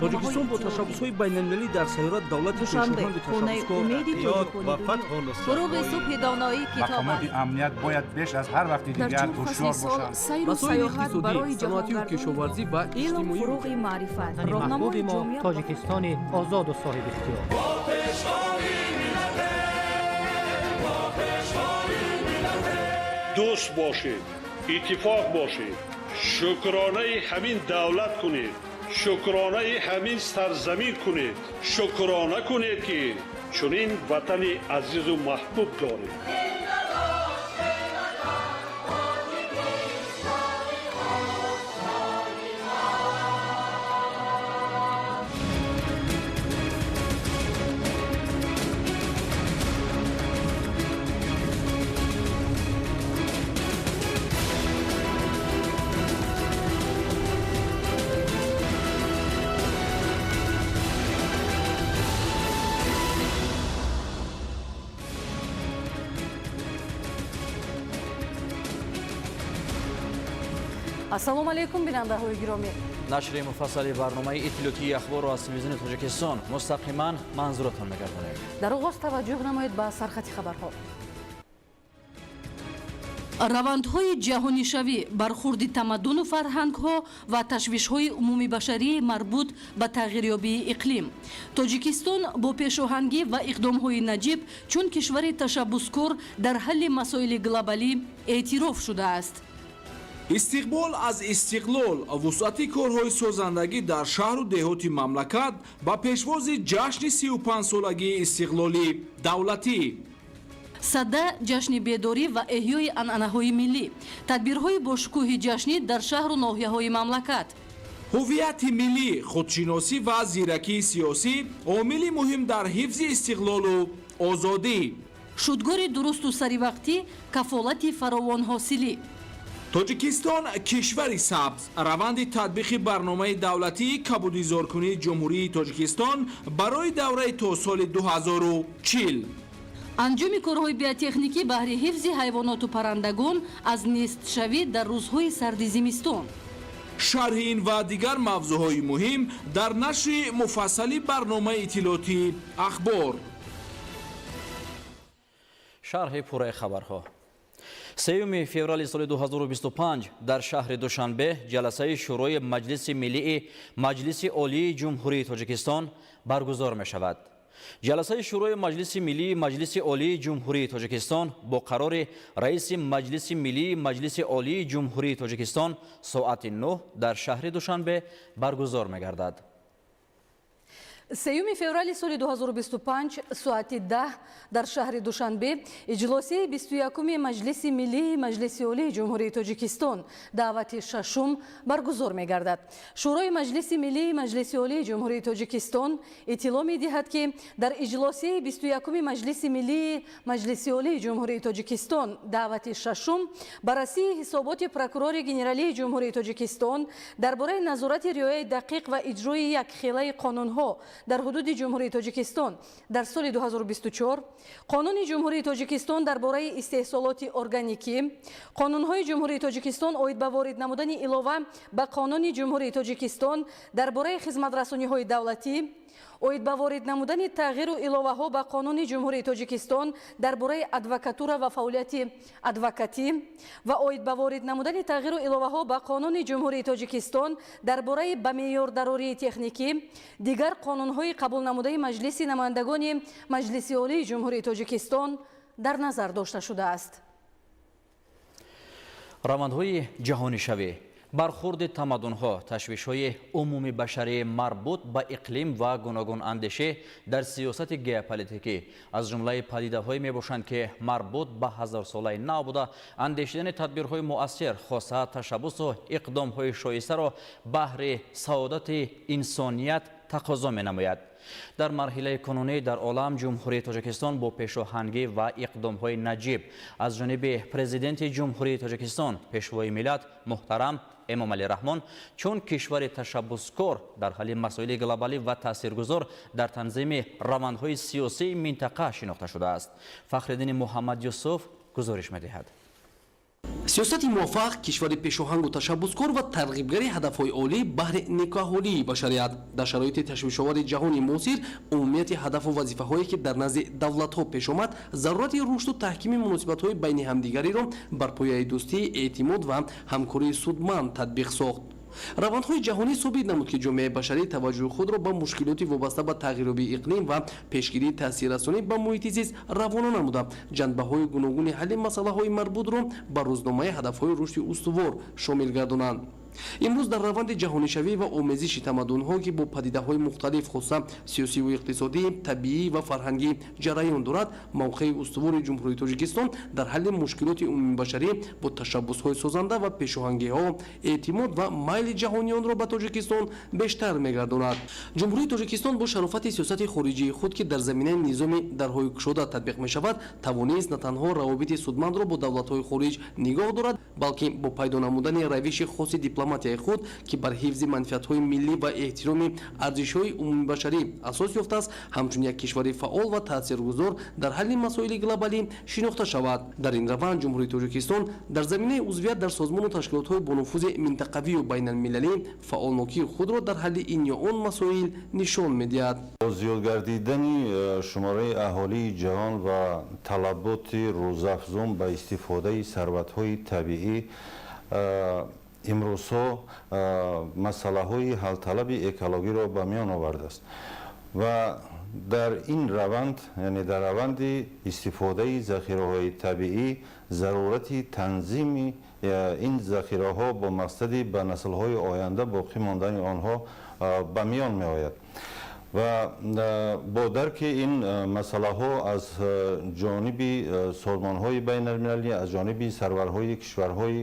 тоҷикистон бо ташаббусҳои байналмилалӣ дар сайёрат давлати пешоҳанду ташаббускор фуруғи субҳи доноӣ китоб мақомоти амният бояд беш аз ҳар вақти дигар ҳушёр бошанд. масоили иқтисодӣ, саноатию кишоварзӣ ва иҷтимоӣ фуруғи маърифат маҳбуби мо тоҷикистони озоду соҳибихтиёр. дӯст бошед, иттифоқ бошед, шукронаи ҳамин давлат кунед, шукронаи ҳамин сарзамин кунед, шукрона кунед ки чунин ватани азизу маҳбуб доред. ассалому алайкум бинандаҳои гиромӣ. нашри муфассали барномаи иттилоотии ахборро аз телевизиони тоҷикистон мустақиман манзуратон мегардонем. дар оғоз таваҷҷӯҳ намоед ба сархати хабарҳо. равандҳои ҷаҳонишавӣ, бархурди тамаддуну фарҳангҳо ва ташвишҳои умуми башарии марбут ба тағйирёбии иқлим. тоҷикистон бо пешоҳангӣ ва иқдомҳои наҷиб чун кишвари ташаббускор дар ҳалли масоили глобалӣ эътироф шудааст. истиқбол аз истиқлол вусъати корҳои созандагӣ дар шаҳру деҳоти мамлакат ба пешвози ҷашни 35-солагии истиқлолӣ давлатӣ. садда ҷашни бедорӣ ва эҳёи анъанаҳои миллӣ, тадбирҳои бошукӯҳи ҷашнӣ дар шаҳру ноҳияҳои мамлакат. ҳуввияти миллӣ, худшиносӣ ва зиракии сиёсӣ омили муҳим дар ҳифзи истиқлолу озодӣ. шудгори дурусту саривақтӣ, кафолати фаровонҳосилӣ. тоҷикистон кишвари сабз, раванди татбиқи барномаи давлатии кабудизоркунии ҷумҳурии тоҷикистон барои давраи то соли 2040. анҷоми корҳои биотехникӣ баҳри ҳифзи ҳайвоноту паррандагон аз нестшавӣ дар рӯзҳои сарди зимистон. шарҳи ин ва дигар мавзӯъҳои муҳим дар нашри муфассали барномаи иттилоотии ахбор. шарҳи пурраи хабарҳо. 3 феврали соли 2025 дар шаҳри душанбе ҷаласаи шӯрои маҷлиси миллии маҷлиси олии ҷумҳурии тоҷикистон баргузор мешавад. ҷаласаи шӯрои маҷлиси миллии маҷлиси олии ҷумҳурии тоҷикистон бо қарори раиси маҷлиси миллии маҷлиси олии ҷумҳурии тоҷикистон соати 9 дар шаҳри душанбе баргузор мегардад. 3 феврали соли 2025 соати 10 дар шаҳри душанбе иҷлосии 21-уми маҷлиси миллии маҷлиси олии ҷумҳурии тоҷикистон даъвати шашум баргузор мегардад. шӯрои маҷлиси миллии маҷлиси олии ҷумҳурии тоҷикистон иттилоъ медиҳад ки дар иҷлосии 21-уми маҷлиси миллии маҷлиси олии ҷумҳурии тоҷикистон даъвати шашум баррасии ҳисоботи прокурори генералии ҷумҳурии тоҷикистон дар бораи назорати риояи дақиқ ва иҷрои якхелаи қонунҳо дар ҳудуди ҷумҳурии тоҷикистон дар соли 2024, қонуни ҷумҳурии тоҷикистон дар бораи истеҳсолоти органикӣ, қонунҳои ҷумҳурии тоҷикистон оид ба ворид намудани илова ба қонуни ҷумҳурии тоҷикистон дар бораи хизматрасониҳои давлатӣ, оид ба ворид намудани тағйиру иловаҳо ба қонуни ҷумҳурии тоҷикистон дар бораи адвокатура ва фаъолияти адвокатӣ ва оид ба ворид намудани тағйиру иловаҳо ба қонуни ҷумҳурии тоҷикистон дар бораи ба меъёрдарории техникӣ, дигар қонунҳои қабул намудаи маҷлиси намояндагони маҷлиси олии ҷумҳурии тоҷикистон дар назар дошта шудааст. равандҳои ҷаҳонишавӣ, бархурди тамаддунҳо, ташвишҳои умуми башарии марбут ба иқлим ва гуногун андешӣ дар сиёсати геополитикӣ аз ҷумлаи падидаҳое мебошанд ки марбут ба ҳазорсолаи нав буда андешидани тадбирҳои муассир, хосаат ташаббусу иқдомҳои шоистаро баҳри саодати инсоният тақозо менамояд. дар марҳилаи канунӣ дар олам ҷумҳурии тоҷикистон бо пешоҳангӣ ва иқдомҳои наҷиб аз ҷониби президенти ҷумҳурии тоҷикистон пешвои миллат муҳтарам эмомалӣ раҳмон чун кишвари ташаббускор дар ҳалли масоили глобалӣ ва таъсиргузор дар танзими равандҳои сиёсии минтақа шинохта шудааст. фахриддини муҳаммад юсуф гузориш медиҳад. сиёсати муваффақ кишвари пешоҳангу ташаббускор ва тарғибгари ҳадафҳои олӣ баҳри никоҳолии башарият дар шароити ташвишовари ҷаҳони муосир умумияти ҳадафу вазифаҳое ки дар назди давлатҳо пешомад зарурати рушду таҳкими муносибатҳои байни ҳамдигариро бар пояи дӯстӣ эътимод ва ҳамкории судманд татбиқ сохт. равандҳои ҷаҳонӣ собит намуд ки ҷомеаи башарӣ таваҷҷӯҳи худро ба мушкилоти вобаста ба тағйирёбии иқлим ва пешгирии таъсиррасонӣ ба муҳити зист равона намуда ҷанбаҳои гуногуни ҳалли масъалаҳои марбутро ба рӯзномаи ҳадафҳои рушди устувор шомил гардонанд. имрӯз дар раванди ҷаҳонишавӣ ва омезиши тамаддунҳо ки бо падидаҳои мухталиф хуsusan сиёсиву иқтисодӣ табиӣ ва фарҳангӣ ҷараён дорад мавқеи устувори ҷумҳурии тоҷикистон дар ҳалли мушкилоти умумибашарӣ бо ташаббусҳои созанда ва пешоҳангиҳо эътимод ва майли ҷаҳониёнро ба тоҷикистон бештар мегардонад. ҷумҳурии тоҷикистон бо шарофати сиёсати хориҷии худ ки дар заминаи низоми дарҳои кушода татбиқ мешавад тавонист на танҳо равобити судмандро бо давлатҳои хориҷ нигоҳ дорад балки бо пайдо намудани равиши хоси дипломатияи худ ки бар ҳифзи манфиатҳои миллӣ ва эҳтироми арзишҳои умумибашарӣ асос ёфтааст ҳамчун як кишвари фаъол ва таъсиргузор дар ҳалли масоили глобалӣ шинохта шавад. дар ин раванд ҷумҳурии тоҷикистон дар заминаи узвият дар созмону ташкилотҳои бонуфузи минтақавию байналмилалӣ фаъолнокии худро дар ҳалли ин ё он масоил нишон медиҳад. зиёдгардидани шумораи аҳолии ҷаҳон ва талаботи рӯзафзун ба истифодаи сарватҳои табиӣ имрӯзҳо масъалаҳои ҳалталаби экологиро ба миён овардааст ва дар ин раванд яъне дар раванди истифодаи захираҳои табиӣ зарурати танзими ин захираҳо бо мақсади ба наслҳои оянда боқӣ мондани онҳо ба миён меояд ва бо дарки ин масъалаҳо аз ҷониби созмонҳои байналмилалӣ аз ҷониби сарварҳои кишварҳои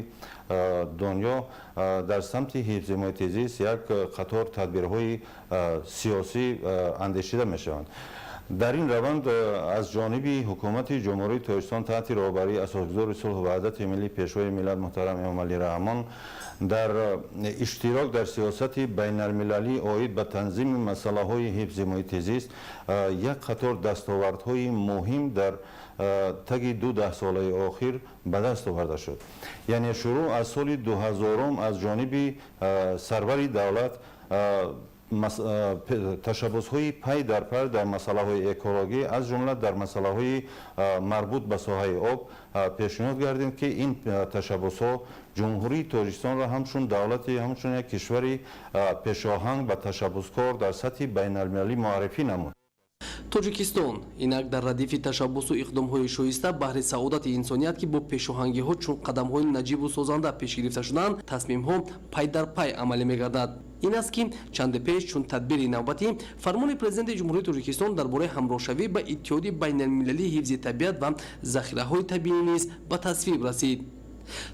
дунё дар самти ҳифзи муҳити зист як қатор тадбирҳои сиёсӣ андешида мешаванд. дар ин раванд аз ҷониби ҳукумати ҷумҳурии тоҷикистон таҳти роҳбарии асосгузори сулҳу ваҳдати миллӣ пешвои миллат муҳтарам эмомалӣ раҳмон дар иштирок дар сиёсати байналмилалӣ оид ба танзими масъалаҳои ҳифзи муҳити зист як қатор дастовардҳои муҳим дар таги 12 солаи охир ба даст оварда шуд. яъне шурӯъ аз соли 2000 аз ҷониби сарвари давлат ташаббусҳои пай дар пай дар масъалаҳои экологӣ аз ҷумла дар масъалаҳои марбут ба соҳаи об пешниҳод гардид ки ин ташаббусҳо ҷумҳурии тоҷикистонро ҳамчун давлати ҳамчун як кишвари пешоҳанг ба ташаббускор дар сатҳи байналмилалӣ муаррифӣ намуд. тоҷикистон инак дар радифи ташаббусу иқдомҳои шоиста баҳри саодати инсоният ки бо пешоҳангиҳо чун қадамҳои наҷибу созанда пеш гирифта шуданд тасмимҳо пай дар пай амалӣ мегардад. ин аст ки чанде пеш чун тадбири навбатӣ фармони президенти ҷумҳурии тоҷикистон дар бораи ҳамроҳшавӣ ба иттиҳоди байналмилалии ҳифзи табиат ва захираҳои табиӣ низ ба тасвиб расид.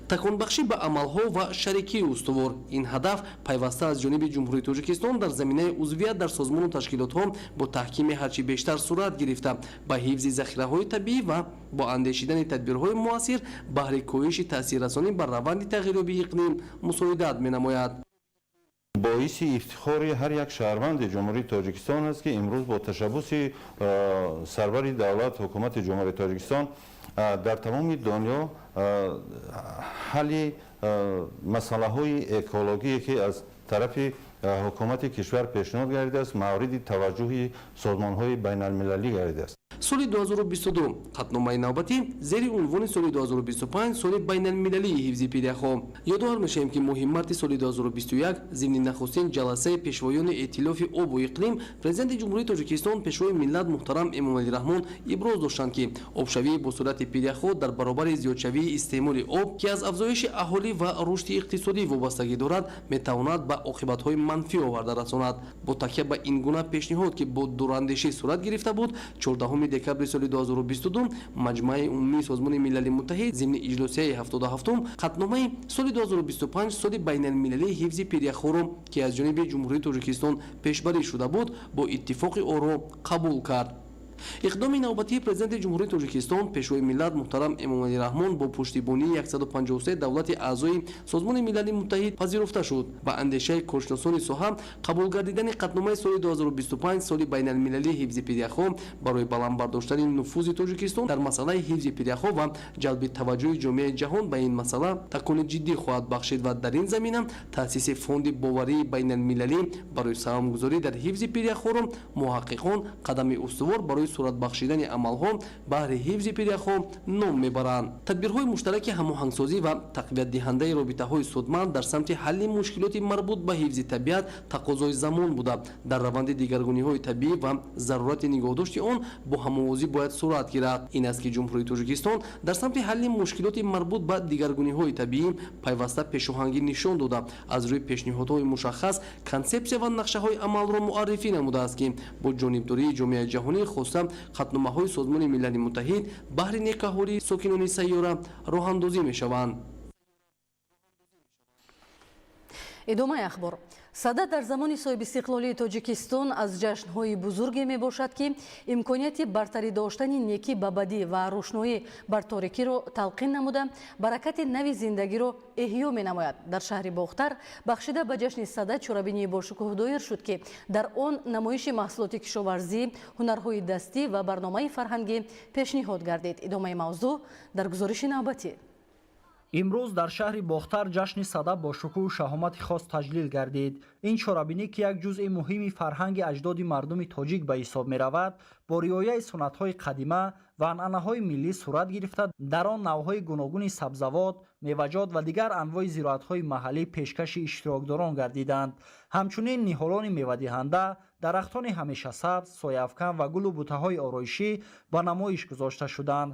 таконбахшӣ ба амалҳо ва шарикии устувор ин ҳадаф пайваста аз ҷониби ҷумҳурии тоҷикистон дар заминаи узвият дар созмону ташкилотҳо бо таҳкими ҳарчи бештар сурат гирифта ба ҳифзи захираҳои табиӣ ва бо андешидани тадбирҳои муассир баҳри коҳиши таъсиррасонӣ ба раванди тағйирёбии иқлим мусоидат менамояд. боиси ифтихори ҳар як шаҳрванди ҷумҳурии тоҷикистон аст ки имрӯз бо ташаббуси сарвари давлат ҳукумати ҷумҳурии тоҷикистон дар тамоми дунё ҳалли масъалаҳои экологие ки аз тарафи ҳукумати кишвар пешниҳод гардидааст мавриди таваҷҷӯҳи созмонҳои байналмилалӣ гардидааст. соли 2022 қатномаи навбатӣ зери унвони соли 2025 соли байналмилалии ҳифзи пиряхҳо ёдовар мешавем ки моҳи марти соли 2021 зимни нахустин ҷаласаи пешвоёни эътилофи обу иқлим президенти ҷумҳурии тоҷикистон пешвои миллат муҳтарам эмомалӣ раҳмон иброз доштанд ки обшавӣ бо сурати пиряхҳо дар баробари зиёдшавии истеъмоли об ки аз афзоиши аҳолӣ ва рушди иқтисодӣ вобастагӣ дорад метавонад ба оқибатҳои манфӣ оварда расонад. бо такя ба ин гуна пешниҳод ки бо дурандешӣ сурат гирифта буд 14 декабри соли 2022 маҷмӯаи умумии созмони милали муттаҳид зимни иҷлосияи 77 қатномаи соли 2025 соли байналмилалии ҳифзи пиряхҳоро ки аз ҷониби ҷумҳурии тоҷикистон пешбарӣ шуда буд бо иттифоқи оро қабул кард. иқдоми навбатии президенти ҷумҳурии тоҷикистон пешвои миллат муҳтарам эмомалӣ раҳмон бо пуштибонии 153 давлати аъзои созмони милали муттаҳид пазируфта шуд. Ба андешаи коршиносони соҳа қабул гардидани қатномаи соли 2025 соли байналмилалии ҳифзи пиряхҳо барои баланд бардоштани нуфузи тоҷикистон дар масъалаи ҳифзи пиряхҳо ва ҷалби таваҷҷӯҳи ҷомеаи ҷаҳон ба ин масъала такони ҷиддӣ хоҳад бахшид ва дар ин замина таъсиси фонди боварии байналмилалӣ барои саҳмгузорӣ дар ҳифзи пиряхҳоро муҳаққиқон қадами устувор барои сурат бахшидани амалҳо баҳри ҳифзи пиряхҳо ном мебаранд. Тадбирҳои муштараки ҳамоҳангсозӣ ва тақвиятдиҳандаи робитаҳои судманд дар самти ҳалли мушкилоти марбут ба ҳифзи табиат тақозои замон буда дар раванди дигаргуниҳои табиӣ ва зарурати нигоҳдошти он бо ҳамовозӣ бояд сурат гирад. Ин аст ки ҷумҳурии Тоҷикистон дар самти ҳалли мушкилоти марбут ба дигаргуниҳои табиӣ пайваста пешоҳангӣ нишон дода аз рӯи пешниҳодҳои мушаххас консепсия ва нақшаҳои амалро муаррифӣ намудааст ки бо ҷонибдории ҷомеаи ҷаҳонӣ хоста қатномаҳои созмони милали муттаҳид баҳри некаҳории сокинони сайёра роҳандозӣ мешаванд. идомаи ахбор. Сада дар замони соҳибистиқлолии Тоҷикистон аз ҷашнҳои бузурге мебошад ки имконияти бартарӣ доштани некӣ ба бадӣ ва рӯшноӣ бар торикиро талқин намуда баракати нави зиндагиро эҳё менамояд. Дар шаҳри Бохтар бахшида ба ҷашни Сада чорабинии бошукӯҳ доир шуд ки дар он намоиши маҳсулоти кишоварзӣ, ҳунарҳои дастӣ ва барномаи фарҳангӣ пешниҳод гардид. идомаи мавзӯъ дар гузориши навбатӣ. имрӯз дар шаҳри Бохтар ҷашни Сада бо шукӯҳу шаҳомати хос таҷлил гардид. Ин чорабинӣ ки як ҷузъи муҳими фарҳанги аҷдоди мардуми тоҷик ба ҳисоб меравад, бо риояи суннатҳои қадима ва анъанаҳои миллӣ сурат гирифта дар он навъҳои гуногуни сабзавот, меваҷот ва дигар анвои зироатҳои маҳаллӣ пешкаши иштирокдорон гардиданд. Ҳамчунин ниҳолони мевадиҳанда, дарахтони ҳамешасабз, сояафкан ва гулу бутаҳои ороишӣ ба намоиш гузошта шуданд.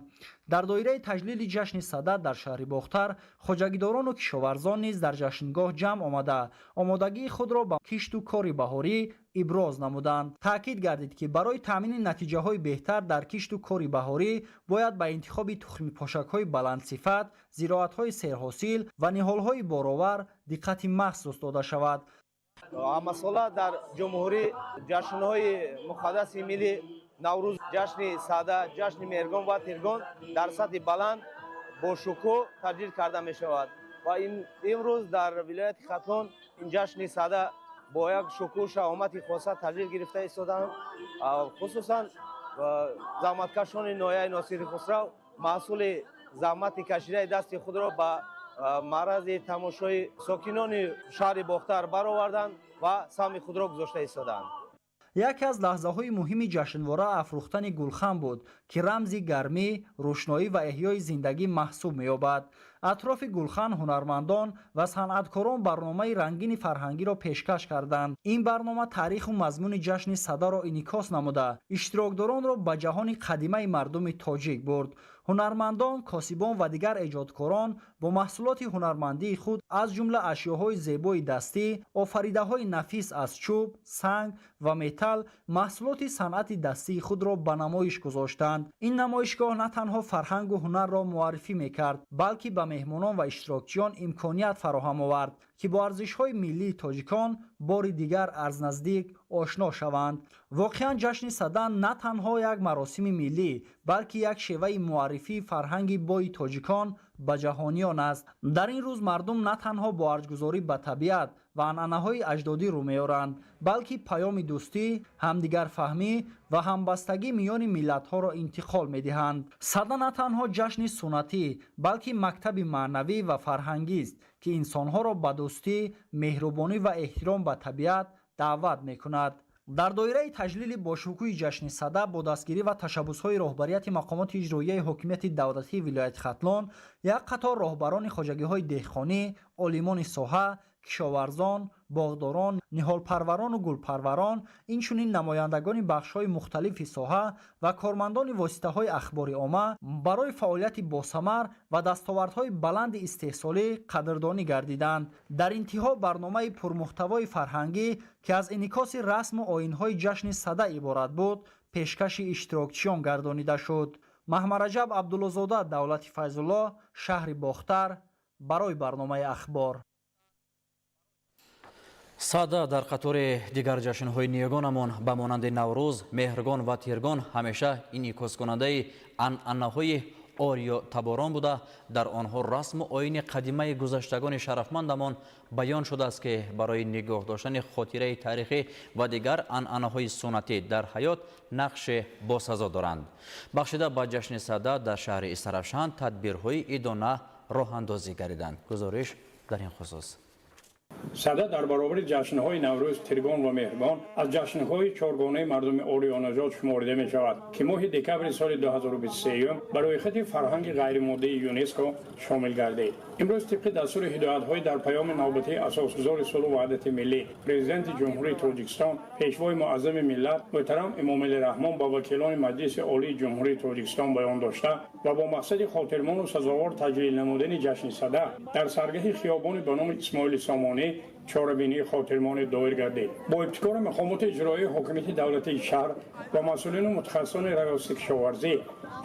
Дар доираи таҷлили ҷашни Сада дар шаҳри Бохтар хоҷагидорону кишоварзон низ дар ҷашнгоҳ ҷамъ омада омодагии худро ба кишту кори баҳорӣ иброз намуданд. таъкид гардид ки барои таъмини натиҷаҳои беҳтар дар кишту кори баҳорӣ бояд ба интихоби тухми пошакҳои баландсифат, зироатҳои серҳосил ва ниҳолҳои боровар диққати махсус дода шавад. ҳамасола дар ҷумҳурӣ ҷашнҳои муқаддаси миллӣ наврӯз, ҷашни Сада, ҷашни Мергон ва Тиргон дар сатҳи баланд бо шукӯҳ таҷлил карда мешавад ва имрӯз дар вилояти Хатлон ин ҷашни Сада бо як шукӯҳ шаҳомати хоса таҷлил гирифта истоданд. хусусан заҳматкашони ноҳияи Носири Хусрав маҳсули заҳмати кашидаи дасти худро ба маърази тамошои сокинони шаҳри Бохтар бароварданд ва сами худро гузошта истоданд. яке аз лаҳзаҳои муҳими ҷашнвора афрӯхтани гулхан буд ки рамзи гармӣ, рӯшноӣ ва эҳёи зиндагӣ маҳсуб меёбад. атрофи гулхан ҳунармандон ва санъаткорон барномаи рангини фарҳангиро пешкаш карданд. ин барнома таъриху мазмуни ҷашни Садаро инъикос намуда иштирокдоронро ба ҷаҳони қадимаи мардуми тоҷик бурд. ҳунармандон, косибон ва дигар эҷодкорон бо маҳсулоти ҳунармандии худ аз ҷумла ашёҳои зебои дастӣ, офаридаҳои нафис аз чӯб, санг ва металл маҳсулоти санъати дастии худро ба намоиш гузоштанд. ин намоишгоҳ на танҳо фарҳангу ҳунарро муаррифӣ мекард, балки ба меҳмонон ва иштирокчиён имконият фароҳам овард ки бо арзишҳои миллии тоҷикон бори дигар аз наздик ошно шаванд. воқеан ҷашни Сада на танҳо як маросими миллӣ, балки як шеваи муаррифии фарҳанги бои тоҷикон ба ҷаҳониён аст. дар ин рӯз мардум на танҳо бо арҷгузорӣ ба табиат ва анъанаҳои аҷдодӣ рӯ меоранд, балки паёми дӯстӣ, ҳамдигарфаҳмӣ ва ҳамбастагӣ миёни миллатҳоро интиқол медиҳанд. Сада на танҳо ҷашни суннатӣ, балки мактаби маънавӣ ва фарҳангист ки инсонҳоро ба дӯстӣ, меҳрубонӣ ва эҳтиром ба табиат даъват мекунад. дар доираи таҷлили бошукӯҳи ҷашни Сада бо дастгирӣ ва ташаббусҳои роҳбарияти мақомоти иҷроияи ҳокимияти давлатии вилояти Хатлон, як қатор роҳбарони хоҷагиҳои деҳқонӣ, олимони соҳа, кишоварзон, боғдорон, ниҳолпарварону гулпарварон, инчунин намояндагони бахшҳои мухталифи соҳа ва кормандони воситаҳои ахбори омма барои фаъолияти босамар ва дастовардҳои баланди истеҳсолӣ қадрдонӣ гардиданд. дар интиҳо барномаи пурмуҳтавои фарҳангӣ ки аз инъикоси расму оинҳои ҷашни Сада иборат буд, пешкаши иштирокчиён гардонида шуд. Маҳмараҷаб Абдуллозода, Давлати Файзулло, шаҳри Бохтар, барои барномаи ахбор. сада дар қатори дигар ҷашнҳои ниёгонамон ба монанди наврӯз, меҳргон ва тиргон ҳамеша инъикоскунандаи анъанаҳои орё таборон буда, дар онҳо расму оини қадимаи гузаштагони шарафмандамон баён шудааст, ки барои нигоҳ доштани хотираи тарихӣ ва дигар анъанаҳои суннатӣ дар ҳаёт нақши босазо доранд. Бахшида ба ҷашни сада дар шаҳри Истаравшан тадбирҳои идона роҳандозӣ гардиданд. Гузориш дар ин хусус. сада дар баробари ҷашнҳои наврӯз, тиргон ва меҳргон аз ҷашнҳои чоргонаи мардуми олиёнажод шуморида мешавад, ки моҳи декабри соли 2023 ба рӯйхати фарҳанги ғайримоддии ЮНЕСКО шомил гардид. имрӯз тибқи дастури ҳидоятҳои дар паёми навбатии асосгузори сулҳу ваҳдати миллӣ президенти ҷумҳурии Тоҷикистон, пешвои муаззами миллат муҳтарам Эмомалӣ Раҳмон ба вакилони Маҷлиси олии ҷумҳурии Тоҷикистон баён дошта ва бо мақсади хотирмону сазовор таҷлил намудани ҷашни сада дар саргаҳи хиёбони ба номи Исмоили Сомонӣ чорабинии хотирмони доир гардид. бо ибтикори мақомоти иҷроии ҳокимияти давлатии шаҳр ва масъулину мутахассисони раёсати кишоварзӣ,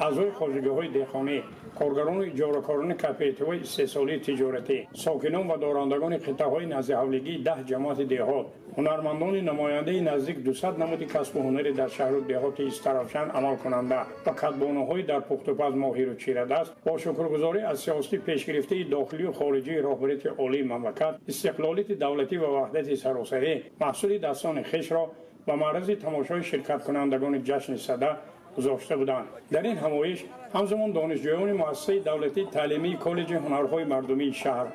аъзои хоҷагиҳои деҳқонӣ, коргарони иҷоракорони кооперативҳои истеҳсолии тиҷоратӣ, сокинон ва дорандагони қиттаҳои назди-ҳавлигии 10 ҷамоати деҳот, ҳунармандони намояндаи наздик 200 намуди касбу ҳунари дар шаҳру деҳоти Истаравшан амалкунанда ва катбонаҳои дар пухтупаз моҳиру чирадаст бо шукргузорӣ аз сиёсати пешгирифтаи дохилию хориҷии роҳбарияти олии мамлакат, истиқлолияти давлатӣ ва ваҳдати саросарӣ маҳсули дастони хишро ба маърази тамошои ширкаткунандагони ҷашни сада гузошта буданд. дар ин ҳамоиш ҳамзамон донишҷӯёни муассисаи давлатии таълимии коллеҷи ҳунарҳои мардумии шаҳр,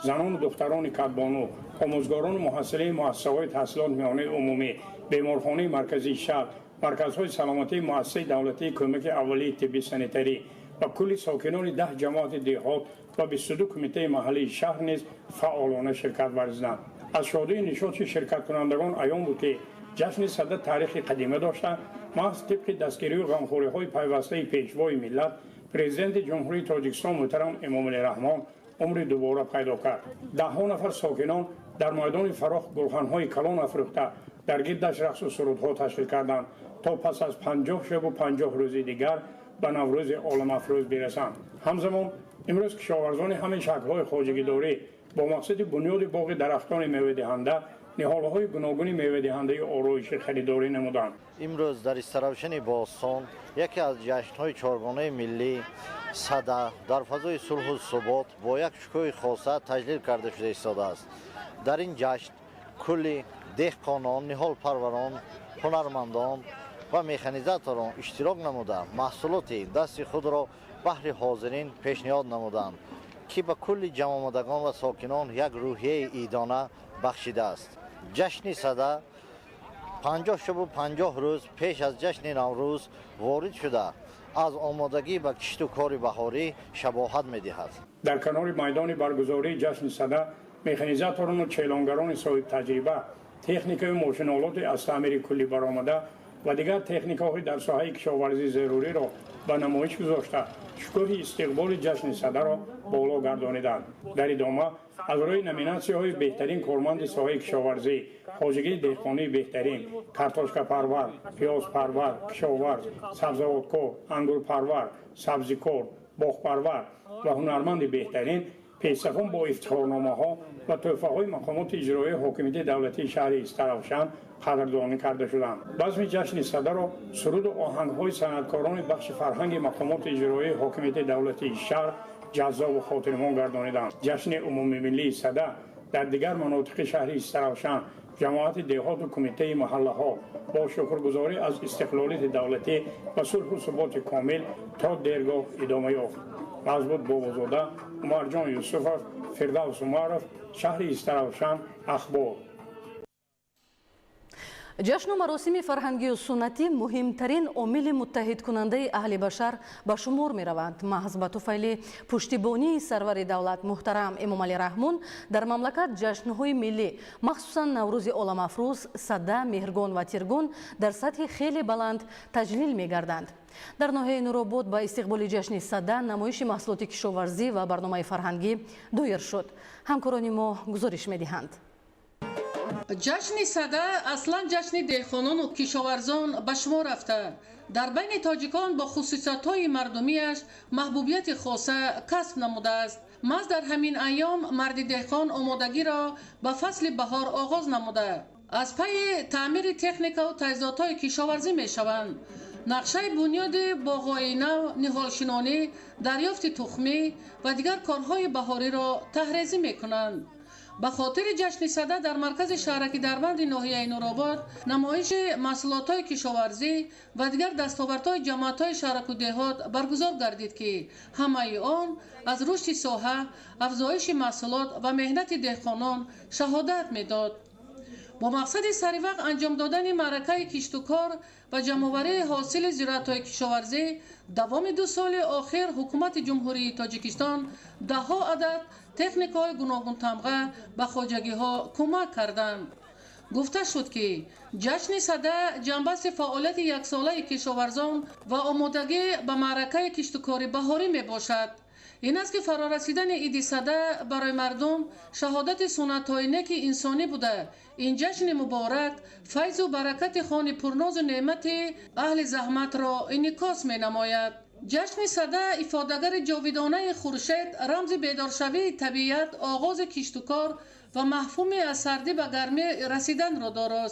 занону духтарони катбону, омӯзгорону муҳассилаи муассисаҳои таҳсилот миёнаи умумӣ, беморхонаи марказии шаҳр, марказҳои саломатии муассисаи давлатии кӯмаки аввалии тибби санитарӣ ва кулли сокинони 10 ҷамоати деҳот ва 22 кумитаи маҳаллии шаҳр низ фаъолона ширкат варзиданд. аз шодии нишоти ширкаткунандагон аён буд, ки ҷашни сада таърихи қадима дошта, маҳз тибқи дастгирию ғамхориҳои пайвастаи пешвои миллат, президенти ҷумҳурии Тоҷикистон муҳтарам Эмомалӣ Раҳмон умри дубора пайдо кард. даҳҳо нафар сокинон дар майдони фарох гулханҳои калон афрӯхта дар гирдаш рақсу сурудҳо ташкил карданд, то пас аз 50 шабу 50 рӯзи дигар ба наврӯзи оламафрӯз бирасанд. ҳамзамон имрӯз кишоварзони ҳамаи шаклҳои хоҷагидорӣ бо мақсади бунёди боғи дарахтони мевадиҳанда ниҳолаҳои гуногуни мевадиҳандаи ороишӣ харидорӣ намуданд. имрӯз дар Истаравшани Бостон яке аз ҷашнҳои чоргонаи миллӣ сада дар фазои сулҳу субот бо як шукӯҳи хоса таҷлил карда шуда истодааст. дар ин ҷашн кулли деҳқонон, ниҳолпарварон, ҳунармандон ва механизаторон иштирок намуда маҳсулоти дасти худро баҳри ҳозирин пешниҳод намуданд, ки ба кулли ҷамъомадагон ва сокинон як рӯҳияи идона бахшидааст. ҷашни сада 50 шабу 50 рӯз пеш аз ҷашни наврӯз ворид шуда аз омодагӣ ба кишту кори баҳорӣ шабоҳат медиҳад. дар канори майдони баргузории ҷашни сада механизаторону челонгарони соҳибтаҷриба, техникаи мошиналоти аз таъмири куллӣ баромада ва дигар техникаҳои дар соҳаи кишоварзӣ заруриро ба намоиш гузошта шукӯҳи истиқболи ҷашни садаро боло гардониданд. дар идома аз рӯи номинатсияҳои беҳтарин корманди соҳаи кишоварзӣ, хоҷагии деҳқонии беҳтарин, картошкапарвар, пиёзпарвар, кишоварз, сабзавоткор, ангурпарвар, сабзикор, боғпарвар ва ҳунарманди беҳтарин пешсафон бо ифтихорномаҳо ва тӯҳфаҳои мақомоти иҷроии ҳокимияти давлатии шаҳри Истаравшан қадрдонӣ карда шуданд. базми ҷашни садаро суруду оҳангҳои санъаткорони бахши фарҳанги мақомоти иҷроии ҳокимияти давлатии шаҳр ҷаззобу хотирмон гардониданд. ҷашни умумимиллии сада дар дигар манотиқи шаҳри Истаравшан ҷамоати деҳоту кумитаи маҳаллаҳо бо шукргузорӣ аз истиқлолияти давлатӣ ва сулҳу суботи комил то дергоҳ идома ёфт. Мазбут Бобозода, Умарҷон Юсуфов, Фирдавс Умаров, шаҳри Истаравшан, Ахбор. ҷашну маросими фарҳангию суннатӣ муҳимтарин омили муттаҳидкунандаи аҳли башар ба шумор мераванд. маҳз ба туфайли пуштибонии сарвари давлат муҳтарам Эмомалӣ Раҳмон дар мамлакат ҷашнҳои миллӣ, махсусан наврӯзи оламафрӯз, сада, меҳргон ва тиргон дар сатҳи хеле баланд таҷлил мегарданд. дар ноҳияи Нуробод ба истиқболи ҷашни сада намоиши маҳсулоти кишоварзӣ ва барномаи фарҳангӣ доир шуд. ҳамкорони мо гузориш медиҳанд. ҷашни сада аслан ҷашни деҳқонону кишоварзон ба шумор рафта дар байни тоҷикон бо хусусиятҳои мардумиаш маҳбубияти хоса касб намудааст. محض در همین ایام مرد دهقان آمادگی را به فصل بهار آغاز نموده از پی تعمیر تکنیک و تجهیزات کشاورزی می شوند. نقشه بنیاد باغ‌های نو، نهالشنانی، دریافت تخمی و دیگر کارهای بهاری را طرحریزی می کنند. به خاطر جشن صده در مرکز شهرک دربند ناحیه نورآباد نمایش محصولات کشاورزی و دیگر دستاوردهای جماعت‌های شهرک و دهات برگزار گردید که همه آن از رشد ساحه، افزایش محصولات و مهنت دهقانان شهادت می‌داد. با مقصد سریع انجام دادن معرکه کشت و کار و جمع‌آوری حاصل زراعت‌های کشاورزی دوام 2 سال آخر حکومت جمهوری تاجیکستان ده‌ها عدد تکنیک‌های گوناگون تمغه به خواجگی‌ها کمک کردند. گفته شد که جشن صده جنبش فعالیت یک ساله کشاورزان و آمادگی به معرکه کشت و کار بهاری میباشد. این است که فرارسیدن عید صده برای مردم شهادت سنت‌های نیک انسانی بوده. این جشن مبارک فیض و برکت خوان پرناز و نعمت اهل زحمت را انعکاس می‌نماید. جشن صده افادگر جاودانه خورشید، رمز بیدارشوی طبیعت، آغاز کشت و کار و مفهوم از سردی به گرمی رسیدن را دارد.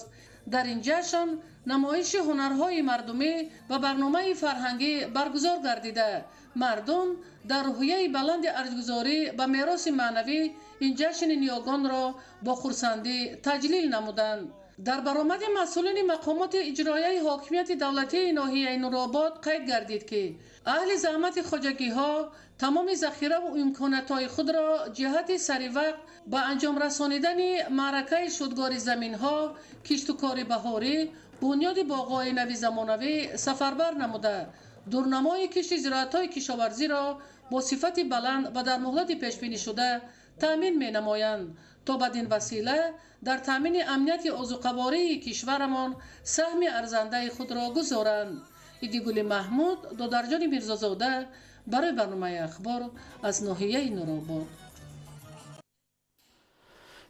در این جشن نمایش هنرهای مردمی و برنامه فرهنگی برگزار گردیده. مردم در روحیه بلند ارزگذاری به میراث معنوی این جشن نیاگان را با خرسندی تجلیل نمودند. در برآمد مسئولین مقامات اجرایی حاکمیت دولتی ناحیه نورآباد قید گردید که اهل زحمت خواجگی‌ها تمام ذخیره و امکانات‌های خود را جهت سریع به انجام رسانیدن معرکه شدگار زمین‌ها، کشت و کار بهاری، بنیاد باغ‌های نوی زمانوی سفربر نموده دورنمای کشت زراعت‌های کشاورزی را با صفت بلند و در مهلت پیش‌بینی شده تأمین می‌نمایند تا بدین وسیله در تأمین امنیت آذوقه‌واری کشورمان سهم ارزنده خود را گذارند. ایدیگل محمود، دادرجان میرزازاده برای برنامه اخبار از ناحیه نورآباد.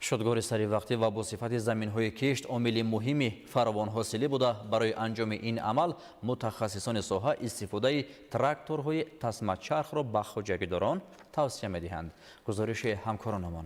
شدگار سری وقتی و با صفت زمین‌های کشت عامل مهمی فراوان حاصلی بوده. برای انجام این عمل متخصصان ساحه استفاده تراکتورهای تسمه چرخ را به خواجگیداران توصیه می‌دهند. گزارش همکارانمان.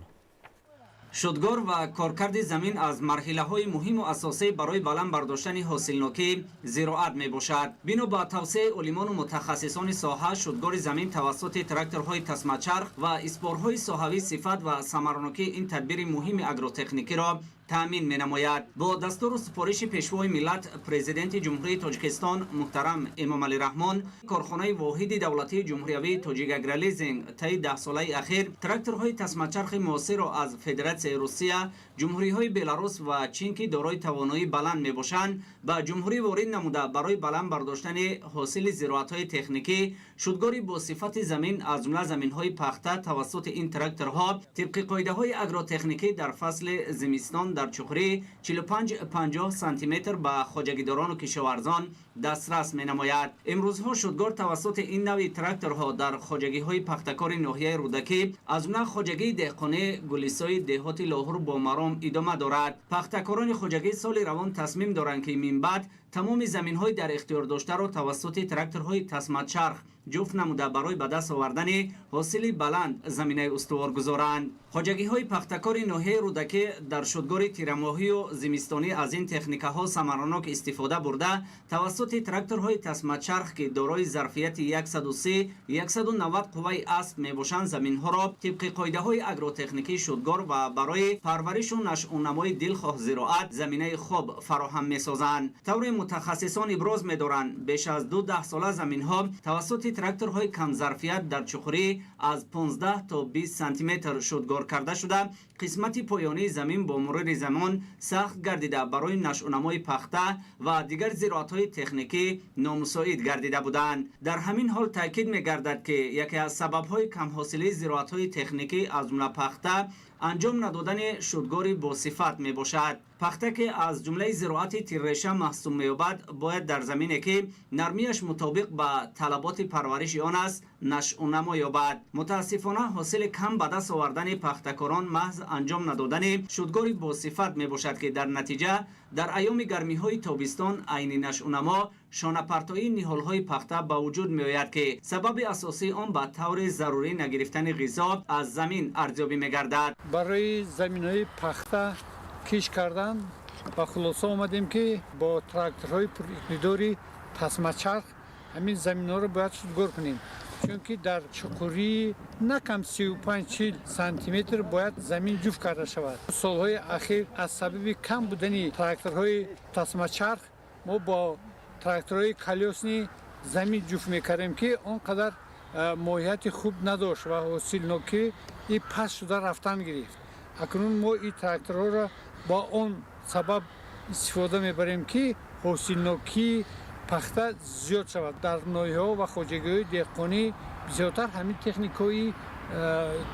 شدگار و کارکرد زمین از مرحله‌های مهم و اساسی برای بلند برداشتن حاصلناکی زراعت میباشد. بنا به توصیه عالمان و متخصصان ساحه، شدگار زمین توسط تراکتورهای تسمه چرخ و اسپارهای ساحوی صفت و ثمراناکی این تدبیر مهم اگروتکنیکی را تأمین می نماید. با دستور و سفارش پیشوای ملت پرزیدنت جمهوری تاجیکستان محترم امام علی رحمان، کارخانه واحد دولتی جمهوری تاجیک اگرالیزینگ طی 10 ساله اخیر تراکتورهای تسمه چرخ معاصر را از فدراسیون روسیه، جمهوری‌های بلاروس و چین که دارای توانایی بلند میباشند به جمهوری وارد نموده برای بلند برداشتن حاصل زراعت‌های تکنیکی. شدگاری با صفت زمین از جمله زمین‌های پخته توسط این تراکتورها طبق قاعده‌های اگروتکنیکی در فصل زمستان در چخری 45-50 سانتی متر به خواجگیداران و کشاورزان دسترس می نماید. امروزها شدگار توسط این نوع تراکتورها در خواجگی‌های پختکار ناحیه رودکی از جمله خواجگی دهقانی گلیسای دهات لاهور با مرام ادامه دارد. پختکاران خواجگی سال روان تصمیم دارند که من بعد تمام زمین‌های در اختیار داشته را توسط تراکتورهای تسمه چرخ جفت نموده برای به دست آوردن حاصل بلند زمینه استوار گذارند. خواجگی‌های پختکار ناحیه رودکی در شدگار تیرماهی و زمستانی از این تکنیک‌ها ثمراناک استفاده برده توسط تراکتورهای تسمه چرخ که دارای ظرفیت 130-190 قوه اسب میباشند زمین‌ها را طبق قاعده‌های اگروتکنیکی شدگار و برای پرورش و نشأ‌ونمای دلخواه زراعت زمینه خوب فراهم می‌سازند. طور متخصصان ابراز می‌دارند بیش از 2 ساله زمین‌ها توسط تراکتورهای کم ظرفیت در چخوری از 15 تا 20 سانتی متر شدگار کرده شده. قسمت پایانی زمین با مرور زمان سخت گردیده برای نشأونمای پخته و دیگر زراعت‌های تکنیکی نامساعد گردیده بودند. در همین حال تاکید می‌گردد که یکی از سبب‌های کم حاصله زراعت‌های تکنیکی از جمله پخته انجام ندادن شدگاری با صفت می باشد. پخته که از جمله زراعت تیرریشه محسوب می‌یابد باید در زمینی که نرمیش مطابق به طلبات پرورش آن است نشأونما یابد. متاسفانه حاصل کم به دست آوردن پختکاران محض انجام ندادن شدگاری با صفت می باشد که در نتیجه дар айёми гармиҳои тобистон айни нашъунама шонапартоии ниҳолҳои пахта ба вуҷуд меояд ки сабаби асосии он ба таври зарурӣ нагирифтани ғизо аз замин арзёбӣ мегардад. барои заминҳои пахта киш кардан ба хулоса омадем ки бо тракторҳои пуриқтидори тасмачарх ҳамин заминҳоро бояд шудгор кунем, чунки дар чуқурии накам 35-40 сантиметр бояд замин ҷуфт карда шавад. солҳои ахир аз сабаби кам будани тракторҳои тасмачарх мо бо тракторҳои колёсни замин ҷуфт мекардем ки он қадар моҳияти хуб надошт ва ҳосилнокӣ и паст шуда рафтан гирифт. акнун мо ин тракторҳоро бо он сабаб истифода мебарем ки ҳосилнокии пахта зиёд шавад. дар ноҳияҳо ва хоҷагиҳои деҳқонӣ зиёдтар ҳамин техникаи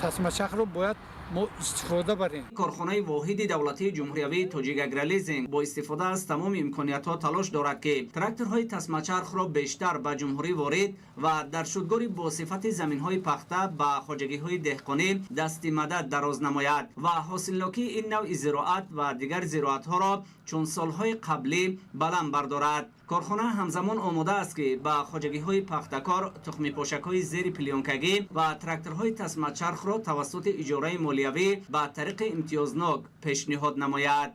тасмачархро бояд мо истифода барем. корхонаи воҳиди давлатии ҷумҳуриявии тоҷикагрализинг бо истифода аз тамоми имкониятҳо талош дорад ки тракторҳои тасмачархро бештар ба ҷумҳурӣ ворид ва дар шудгори босифати заминҳои пахта ба хоҷагиҳои деҳқонӣ дасти мадад дароз намояд ва ҳосилнокии ин навъи зироат ва дигар зироатҳоро чун солҳои қаблӣ баланд бардорад. корхона ҳамзамон омода аст ки ба хоҷагиҳои пахтакор тухмипошакҳои зери пилёнкагӣ ва тракторҳои тасмачархро тавассути иҷораи молиявӣ ба тариқи имтиёзнок пешниҳод намояд.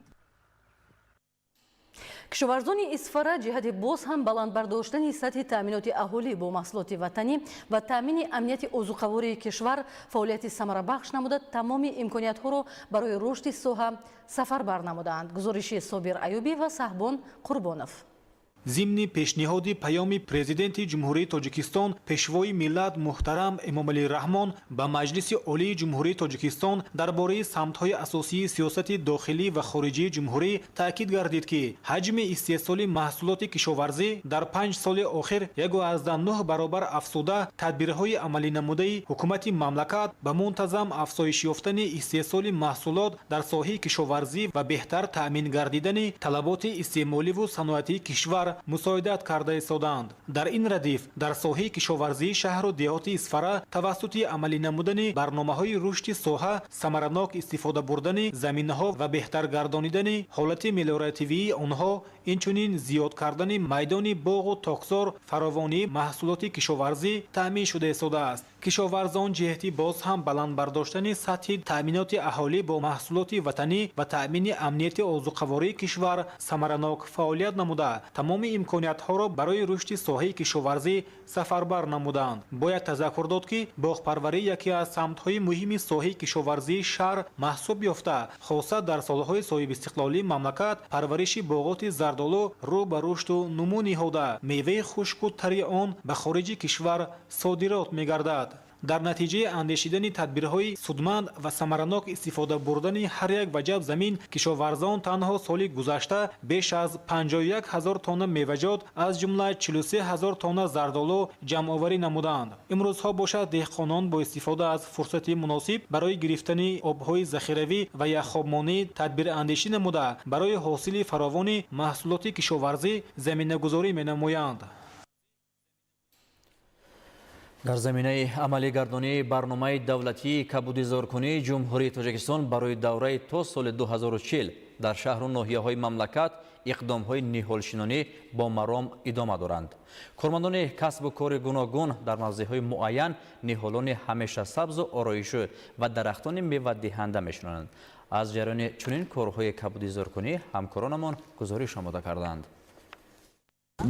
кишоварзони Исфара ҷиҳати боз ҳам баландбардоштани сатҳи таъминоти аҳолӣ бо маҳсулоти ватанӣ ва таъмини амнияти озуқавории кишвар фаъолияти самарабахш намуда тамоми имкониятҳоро барои рушди соҳа сафарбар намудаанд. гузориши Собир Аюбӣ ва Саҳбон Қурбонов. зимни пешниҳоди паёми президенти ҷумҳурии тоҷикистон пешвои миллат муҳтарам Эмомалӣ Раҳмон ба Маҷлиси олии ҷумҳурии тоҷикистон дар бораи самтҳои асосии сиёсати дохилӣ ва хориҷии ҷумҳурӣ таъкид гардид ки ҳаҷми истеҳсоли маҳсулоти кишоварзӣ дар 5 соли охир 1,9 баробар афзуда тадбирҳои амалӣ намудаи ҳукумати мамлакат ба мунтазам афзоиш ёфтани истеҳсоли маҳсулот дар соҳаи кишоварзӣ ва беҳтар таъмин гардидани талаботи истеъмоливу саноатии кишвар мусоидат карда истоданд. дар ин радиф дар соҳаи кишоварзии шаҳру деҳоти Исфара тавассути амалӣ намудани барномаҳои рушди соҳа самаранок истифода бурдани заминаҳо ва беҳтар гардонидани ҳолати мелиоративии онҳо, инчунин зиёд кардани майдони боғу токзор фаровонии маҳсулоти кишоварзӣ таъмин шуда истодааст. кишоварзон ҷиҳати боз ҳам баландбардоштани сатҳи таъминоти аҳолӣ бо маҳсулоти ватанӣ ва таъмини амнияти озуқавории кишвар самаранок фаъолият намуда тамоми имкониятҳоро барои рушди соҳаи кишоварзӣ сафарбар намуданд. бояд тазаккур дод ки боғпарварӣ яке аз самтҳои муҳими соҳаи кишоварзии шаҳр маҳсуб ёфта, хоса дар солҳои соҳибистиқлолии мамлакат парвариши боғоти зардолу рӯ ба рушду нумӯ ниҳода меваи хушку тари он ба хориҷи кишвар содирот мегардад. дар натиҷаи андешидани тадбирҳои судманд ва самаранок истифода бурдани ҳар як ваҷаб замин кишоварзон танҳо соли гузашта беш аз 51 000 тонна меваҷот аз ҷумла 43 000 тонна зардолу ҷамъоварӣ намуданд. имрӯзҳо бошад деҳқонон бо истифода аз фурсати муносиб барои гирифтани обҳои захиравӣ ва яхобмонӣ тадбирандешӣ намуда барои ҳосили фаровони маҳсулоти кишоварзӣ заминагузорӣ менамоянд. дар заминаи амалигардонии барномаи давлатии кабудизоркунии ҷумҳурии тоҷикистон барои давраи то соли 2040 дар шаҳру ноҳияҳои мамлакат иқдомҳои ниҳолшинонӣ бо маром идома доранд. кормандони касбу кори гуногун дар мавзеъҳои муайян ниҳолони ҳамешасабзу ороишу ва дарахтони мевадиҳанда мешинонанд. аз ҷараёни чунин корҳои кабудизоркунӣ ҳамкоронамон гузориш омода карданд.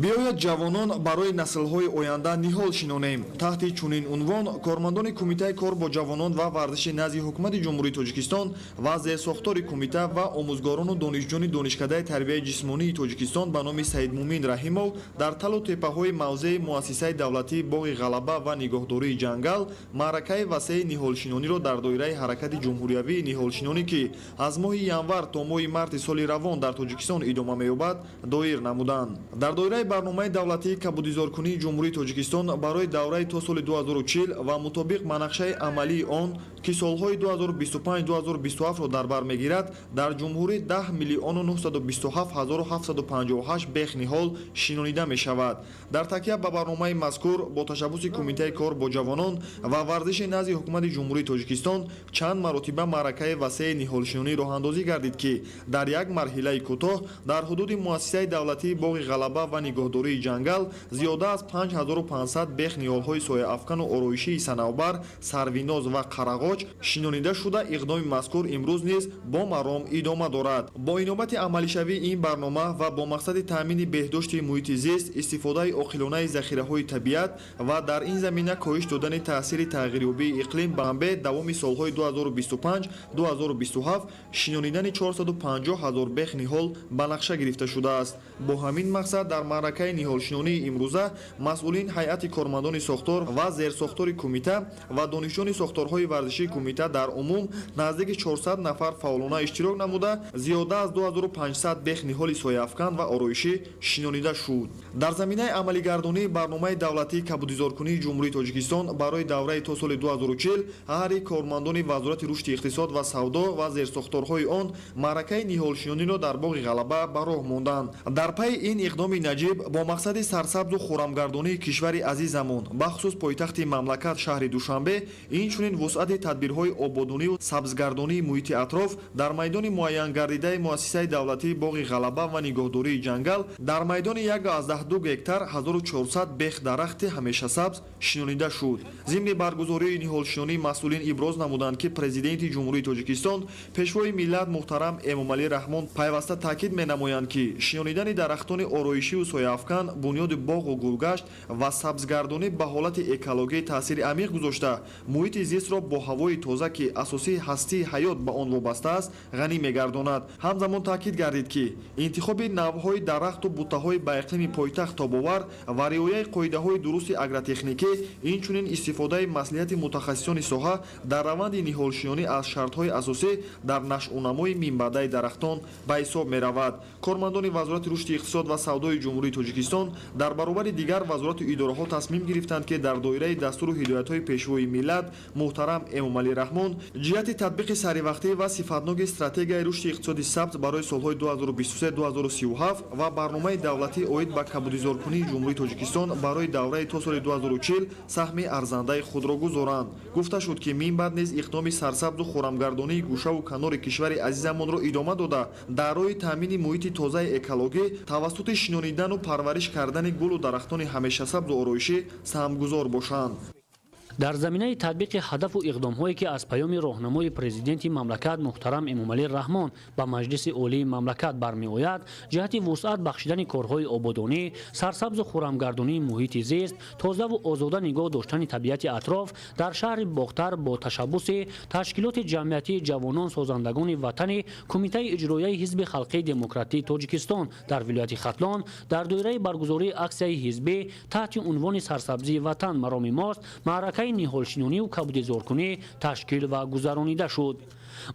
биёяд ҷавонон барои наслҳои оянда ниҳол шинонем. таҳти чунин унвон кормандони кумитаи кор бо ҷавонон ва варзиши назди ҳукумати ҷумҳурии тоҷикистон ва зеҳсохтори кумита ва омӯзгорону донишҷӯёни донишкадаи тарбияи ҷисмонии тоҷикистон ба номи Саидмумин Раҳимов дар талу теппаҳои мавзеи муассисаи давлатии боғи ғалаба ва нигоҳдории ҷангал маъракаи васеъи ниҳолшинониро дар доираи ҳаракати ҷумҳуриявии ниҳолшинонӣ ки аз моҳи январ то моҳи марти соли равон дар тоҷикистон идома меёбад доир намуданд. дар доираи доираи барномаи давлатии кабудизоркунии ҷумҳурии тоҷикистон барои давраи то соли 2040 ва мутобиқ манақшаи амалии он ки солҳои 2025-2027-ро дар бар мегирад, дар ҷумҳурӣ 10 миллиону 927 ҳазору 758 бех ниҳол шинонида мешавад. дар такя ба барномаи мазкур бо ташаббуси кумитаи кор бо ҷавонон ва варзиши назди ҳукумати ҷумҳурии тоҷикистон чанд маротиба маъракаи васеъи ниҳолшинонӣ роҳандозӣ гардид ки дар як марҳилаи кӯтоҳ дар ҳудуди муассисаи давлатии боғи ғалаба ва нигоҳдории ҷангал зиёда аз 5500 бех ниҳолҳои сояафкану ороишии санавбар, сарвиноз ва қарағоч шинонида шуда иқдоми мазкур имрӯз низ бо маром идома дорад. бо инобати амалишавии ин барнома ва бо мақсади таъмини беҳдошти муҳити зист, истифодаи оқилонаи захираҳои табиат ва дар ин замина коҳиш додани таъсири тағйирёбии иқлим ба манбеъ давоми солҳои 2025-2027 шинонидани 450 000 бех ниҳол ба нақша гирифта шудааст. бо ҳамин мақсад дар маъракаи ниҳолшинонии имрӯза масъулин ҳайати кормандони сохтор ва зерсохтори кумита ва донишҷӯёни сохторҳои варзишии кумита дар умум наздики 400 нафар фаъолона иштирок намуда зиёда аз 2500 бех ниҳоли сояафкан ва ороишӣ шинонида шуд. дар заминаи амалигардонии барномаи давлатии кабудизоркунии ҷумҳурии тоҷикистон барои давраи то соли 2040 ҳари кормандони вазорати рушди иқтисод ва савдо ва зерсохторҳои он маъракаи ниҳолшинониро дар боғи ғалаба ба роҳ монданд. дар пайи ин иқдоми наҷиб бо мақсади сарсабзу хӯрамгардонии кишвари азизамон бахусус пойтахти мамлакат шаҳри душанбе инчунин вусъати тадбирҳои ободониву сабзгардонии муҳити атроф дар майдони муайян гардидаи муассисаи давлатии боғи ғалаба ва нигоҳдории ҷангал дар майдони 1.2 гектар 1400 бех дарахти ҳамешасабз шинонида шуд. зимни баргузории ниҳолшинонӣ масъулин иброз намуданд ки президенти ҷумҳурии тоҷикистон пешвои миллат муҳтарам Эмомалӣ Раҳмон пайваста таъкид менамоянд ки шинонидани дарахтони ороишиву сояафкан бунёди боғу гулгашт ва сабзгардонӣ ба ҳолати экологӣ таъсири амиқ гузошта муҳити зистро бо ҳавои тоза ки асосии ҳастии ҳаёт ба он вобаста аст ғанӣ мегардонад. ҳамзамон таъкид гардид ки интихоби навъҳои дарахту буттаҳои ба иқлими пойтахт тобовар ва риояи қоидаҳои дурусти агротехникӣ инчунин истифодаи маслиҳати мутахассисони соҳа дар раванди ниҳолшинонӣ аз шартҳои асосӣ дар нашъунамои минбаъдаи дарахтон ба ҳисоб меравад. кормандони вазорати рушди иқтисод ва савдои ҷумҳурии тоҷикистон дар баробари дигар вазорату идораҳо тасмим гирифтанд ки дар доираи дастуру ҳидоятҳои пешвои миллат муҳтарам Эмомалӣ Раҳмон ҷиҳати татбиқи саривақтӣ ва сифатноки стратегияи рушди иқтисоди сабз барои солҳои 2023-2037 ва барномаи давлатӣ оид ба кабудизоркунии ҷумҳурии тоҷикистон барои давраи то соли 2040 саҳми арзандаи худро гузоранд. гуфта шуд ки мин баъд низ иқдоми сарсабзу хӯрамгардонии гӯшаву канори кишвари азизамонро идома дода дар роҳи таъмини муҳити тозаи экологӣ тавассути шинонидану парвариш кардани гулу дарахтони ҳамешасабзу ороишӣ саҳмгузор бошанд. дар заминаи татбиқи ҳадафу иқдомҳое ки аз паёми роҳнамои президенти мамлакат муҳтарам Эмомалӣ Раҳмон ба Маҷлиси олии мамлакат бармеояд ҷиҳати вусъат бахшидани корҳои ободонӣ, сарсабзу хӯрамгардонии муҳити зист, тозаву озода нигоҳ доштани табиати атроф дар шаҳри Бохтар бо ташаббуси ташкилоти ҷамъиятии ҷавонон созандагони ватани Кумитаи иҷроияи Ҳизби Халқии Демократии Тоҷикистон дар вилояти Хатлон дар доираи баргузории аксияи ҳизбӣ таҳти унвони сарсабзии ватан мароми мост маъракаи ниҳолшинонӣ ва кабудизоркунӣ ташкил ва гузаронида шуд.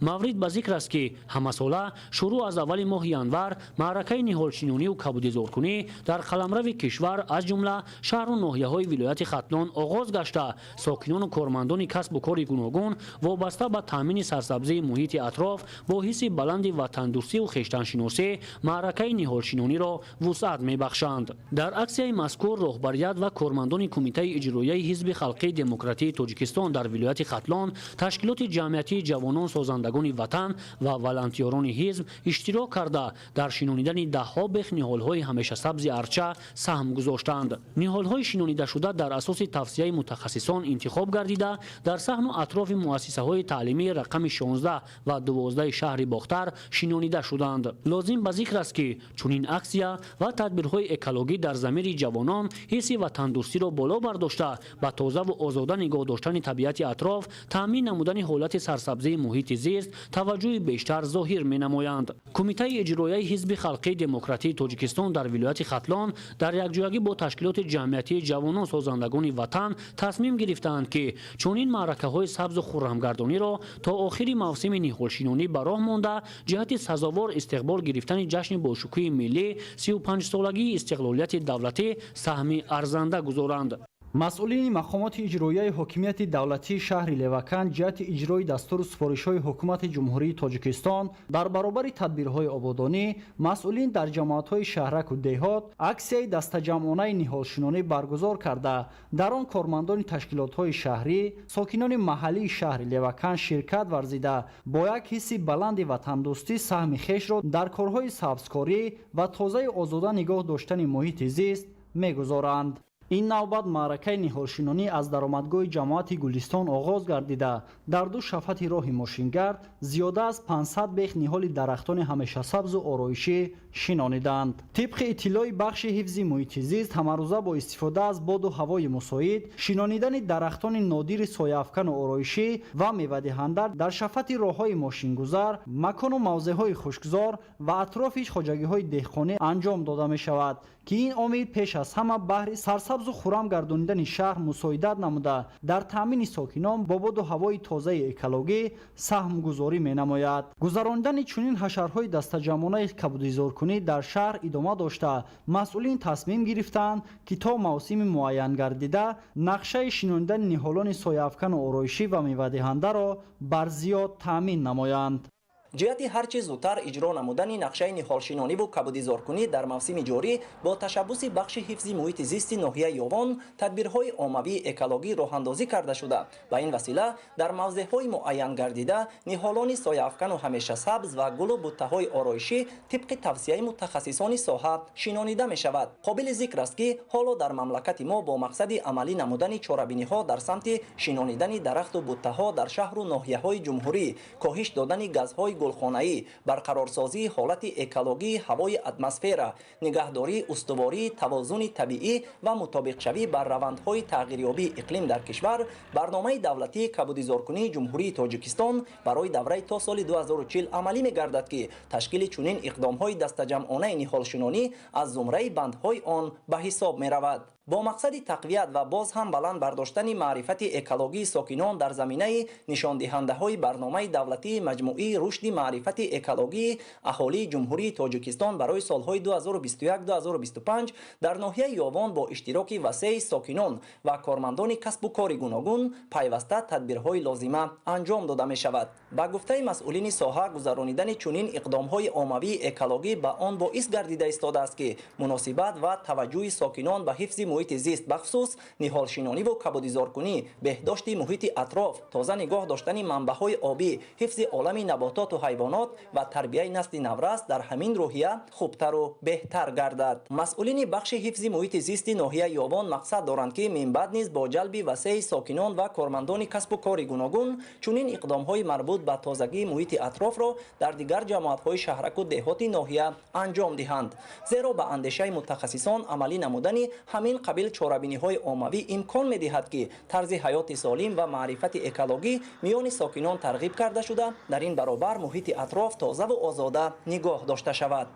маврид ба зикр аст ки ҳамасола шурӯъ аз аввали моҳи январ маъракаи ниҳолшинониву кабудизоркунӣ дар қаламрави кишвар аз ҷумла шаҳру ноҳияҳои вилояти Хатлон оғоз гашта сокинону кормандони касбу кори гуногун вобаста ба таъмини сарсабзии муҳити атроф бо ҳисси баланди ватандӯстиву хештаншиносӣ маъракаи ниҳолшинониро вусъат мебахшанд. дар аксияи мазкур роҳбарият ва кормандони Кумитаи иҷроияи Ҳизби Халқии Демократии Тоҷикистон дар вилояти Хатлон, ташкилоти ҷамъиятии ҷавонон созандагони ватан ва волонтёрони ҳизб иштирок карда дар шинонидани даҳҳо бех ниҳолҳои ҳамешасабзи арча саҳм гузоштанд. ниҳолҳои шинонидашуда дар асоси тавсияи мутахассисон интихоб гардида дар саҳну атрофи муассисаҳои таълимии рақами 16 ва 12 шаҳри Бохтар шинонида шуданд. лозим ба зикр аст ки чунин аксия ва тадбирҳои экологӣ дар замири ҷавонон ҳисси ватандӯстиро боло бардошта ба тозаву озода нигоҳ доштани табиати атроф, таъмин намудани ҳолати сарсабзии муҳити زیست توجه بیشتر ظاهر می‌نمایند. کمیته اجرایی حزب خلقی دموکراتی تاجیکستان در ولایت ختلان در یکجایی با تشکیلات جمعیتی جوانان سازندگان وطن تصمیم گرفتند که چنین معرکه‌های سبز و خرمگردانی را تا آخر موسم نهالشینانی به راه مانده جهت سزاوار استقبال گرفتن جشن باشکوه ملی 35 سالگی استقلالیت دولتی سهم ارزنده گذارند. مسئولین مقامات اجرایی حاکمیت دولتی شهر لوکان جهت اجرای دستور و سفارش‌های حکومت جمهوری تاجیکستان در برابر تدبیرهای آبادانی، مسئولین در جماعت‌های شهرک و دهات اکسیای دسته‌جمعانه نهالشینانی برگزار کرده در آن کارمندان تشکیلات‌های شهری، ساکنان محلی شهر لوکان شرکت ورزیده با یک حس بلند وطندوستی سهم خویش را در کارهای سبزکاری و تازه آزاده نگاه داشتن محیط زیست می‌گذارند. این نوبت معرکه نهالشینانی از درآمدگاه جماعت گلستان آغاز گردیده در دو شفت راه ماشینگرد زیاده از 500 بیخ نهال درختان همیشه سبز و آرایشی شینانیدند. طبق اطلاع بخش حفظ محیط زیست همروزه با استفاده از باد و هوای مساعد شینانیدن درختان نادر سایه‌افکن و آرایشی و میوه‌دهنده در شفت راههای ماشینگذر، مکان و موضع‌های خشکزار و اطرافش خواجگی‌های دهقانی انجام داده می شود که این عامل پیش از همه بهر سرسبز و خرم گردانیدن شهر مساعدت نموده در تامین ساکنان با باد و هوای تازه اکولوژی سهم گذاری می نماید. گذراندن چنین حشرهای دسته‌جمعانه کبودیزارکنی در شهر ادامه داشته مسئولین تصمیم گرفتند که تا موسم معین گردیده نقشه شیناندن نهالان سایه‌افکن و آرایشی و میوه‌دهنده را بر زیاد تامین نمایند. جهت هرچه زودتر اجرا نمودن نقشه نهالشینانی و کبودیزارکنی در موسم جاری با تشبث بخش حفظ محیط زیست ناحیه یاوان تدبیرهای عمومی اکولوژی راهاندازی کرده شده. به این وسیله در موضعهای معین گردیده نهالان سایه‌افکن و همیشه سبز و گل و بوته‌های آرایشی طبق توصیه متخصصان ساحه شینانیده می شود. قابل ذکر است که حالا در مملکت ما با مقصد عملی نمودن چاره‌بینی‌ها در سمت شینانیدن درخت و بوته‌ها در شهر و ناحیه‌های جمهوری، کاهش دادن گازهای گلخانه‌ای، برقرارسازی حالت اکولوژی هوای اتمسفر، نگهداری استواری توازن طبیعی و مطابق شوی بر روندهای تغییریابی اقلیم در کشور، برنامه دولتی کبودیزارکنی جمهوری تاجیکستان برای دوره تا سال 2040 عملی می‌گردد که تشکیل چنین اقدام‌های دسته‌جمعانه نهالشینانی از زمره بندهای آن به حساب می‌رود. با مقصد تقویت و باز هم بلند برداشتن معرفت اکولوژی ساکنان در زمینه نشان دهنده های برنامه دولتی مجموعی رشد معرفت اکولوژی اهالی جمهوری تاجیکستان برای سالهای 2021-2025 در ناحیه یاوان با اشتراک وسیع ساکنان و کارمندان کسب و کار گوناگون پیوسته تدبیرهای لازمه انجام داده می شود. با گفته مسئولین ساحه گذرانیدن چنین اقدامهای عمومی اکولوژی به آن باعث گردیده ایستاده است که مناسبت و توجه ساکنان به حفظ محیط زیست بخصوص نهالشینانی و کبودیزارکنی، بهداشت محیط اطراف، تازه نگاه داشتن منبع‌های آبی، حفظ عالم نباتات و حیوانات و تربیت نسل نورست در همین روحیه خوبتر و بهتر گردد. مسئولین بخش حفظ محیط زیست ناحیه یاوان مقصد دارند که من بعد نیز با جلب وسیع ساکنان و کارمندان کسب و کار گوناگون چنین اقدام‌های مربوط به تازگی محیط اطراف را در دیگر جماعت‌های شهرک و دهات ناحیه انجام دهند، زیرا به اندیشه متخصصان عملی نمودن همین قبیل چاره‌بینی‌های عمومی امکان می‌دهد که طرز حیات سالم و معرفت اکولوژی میان ساکنان ترغیب کرده شده در این برابر محیط اطراف تازه و آزاده نگاه داشته شود.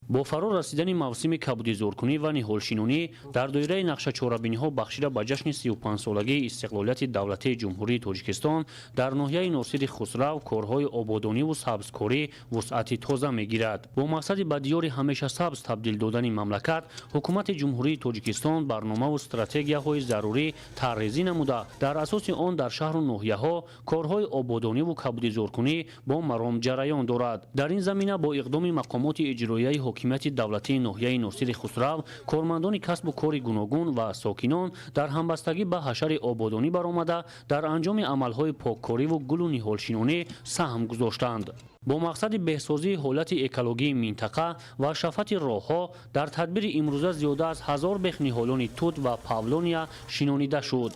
با فرا رسیدن موسم کبودیزارکنی و نهالشینانی در دایره نقشه چاره‌بینی‌ها بخشیده به جشن 35 سالگی استقلالیت دولتی جمهوری تاجیکستان در ناحیه ناصر خسرو کارهای آبادانی و سبزکاری وسعت تازه می‌گیرد. با مقصد به دیار همیشه سبز تبدیل دادن مملکت، حکومت جمهوری تاجیکستان برنامه و استراتژی‌های ضروری طراحی نموده در اساس آن در شهر و ناحیه‌ها کارهای آبادانی و کبودیزارکنی با مرام جریان دارد. در این زمینه با اقدام مقامات اجرایی حکومت دولتی ناحیه ناصر خسرو، کارمندان کسب و کار گوناگون و ساکنان در همبستگی به حشر آبادانی برآمده در انجام عملهای پاککاری و گل و نهالشینانی سهم گذاشتند. با مقصد بهسازی حالت اکولوژی منطقه و شفت راهها در تدبیر امروزه زیاده از 1000 بیخ نهالان توت و پاولونیا شینانیده شد.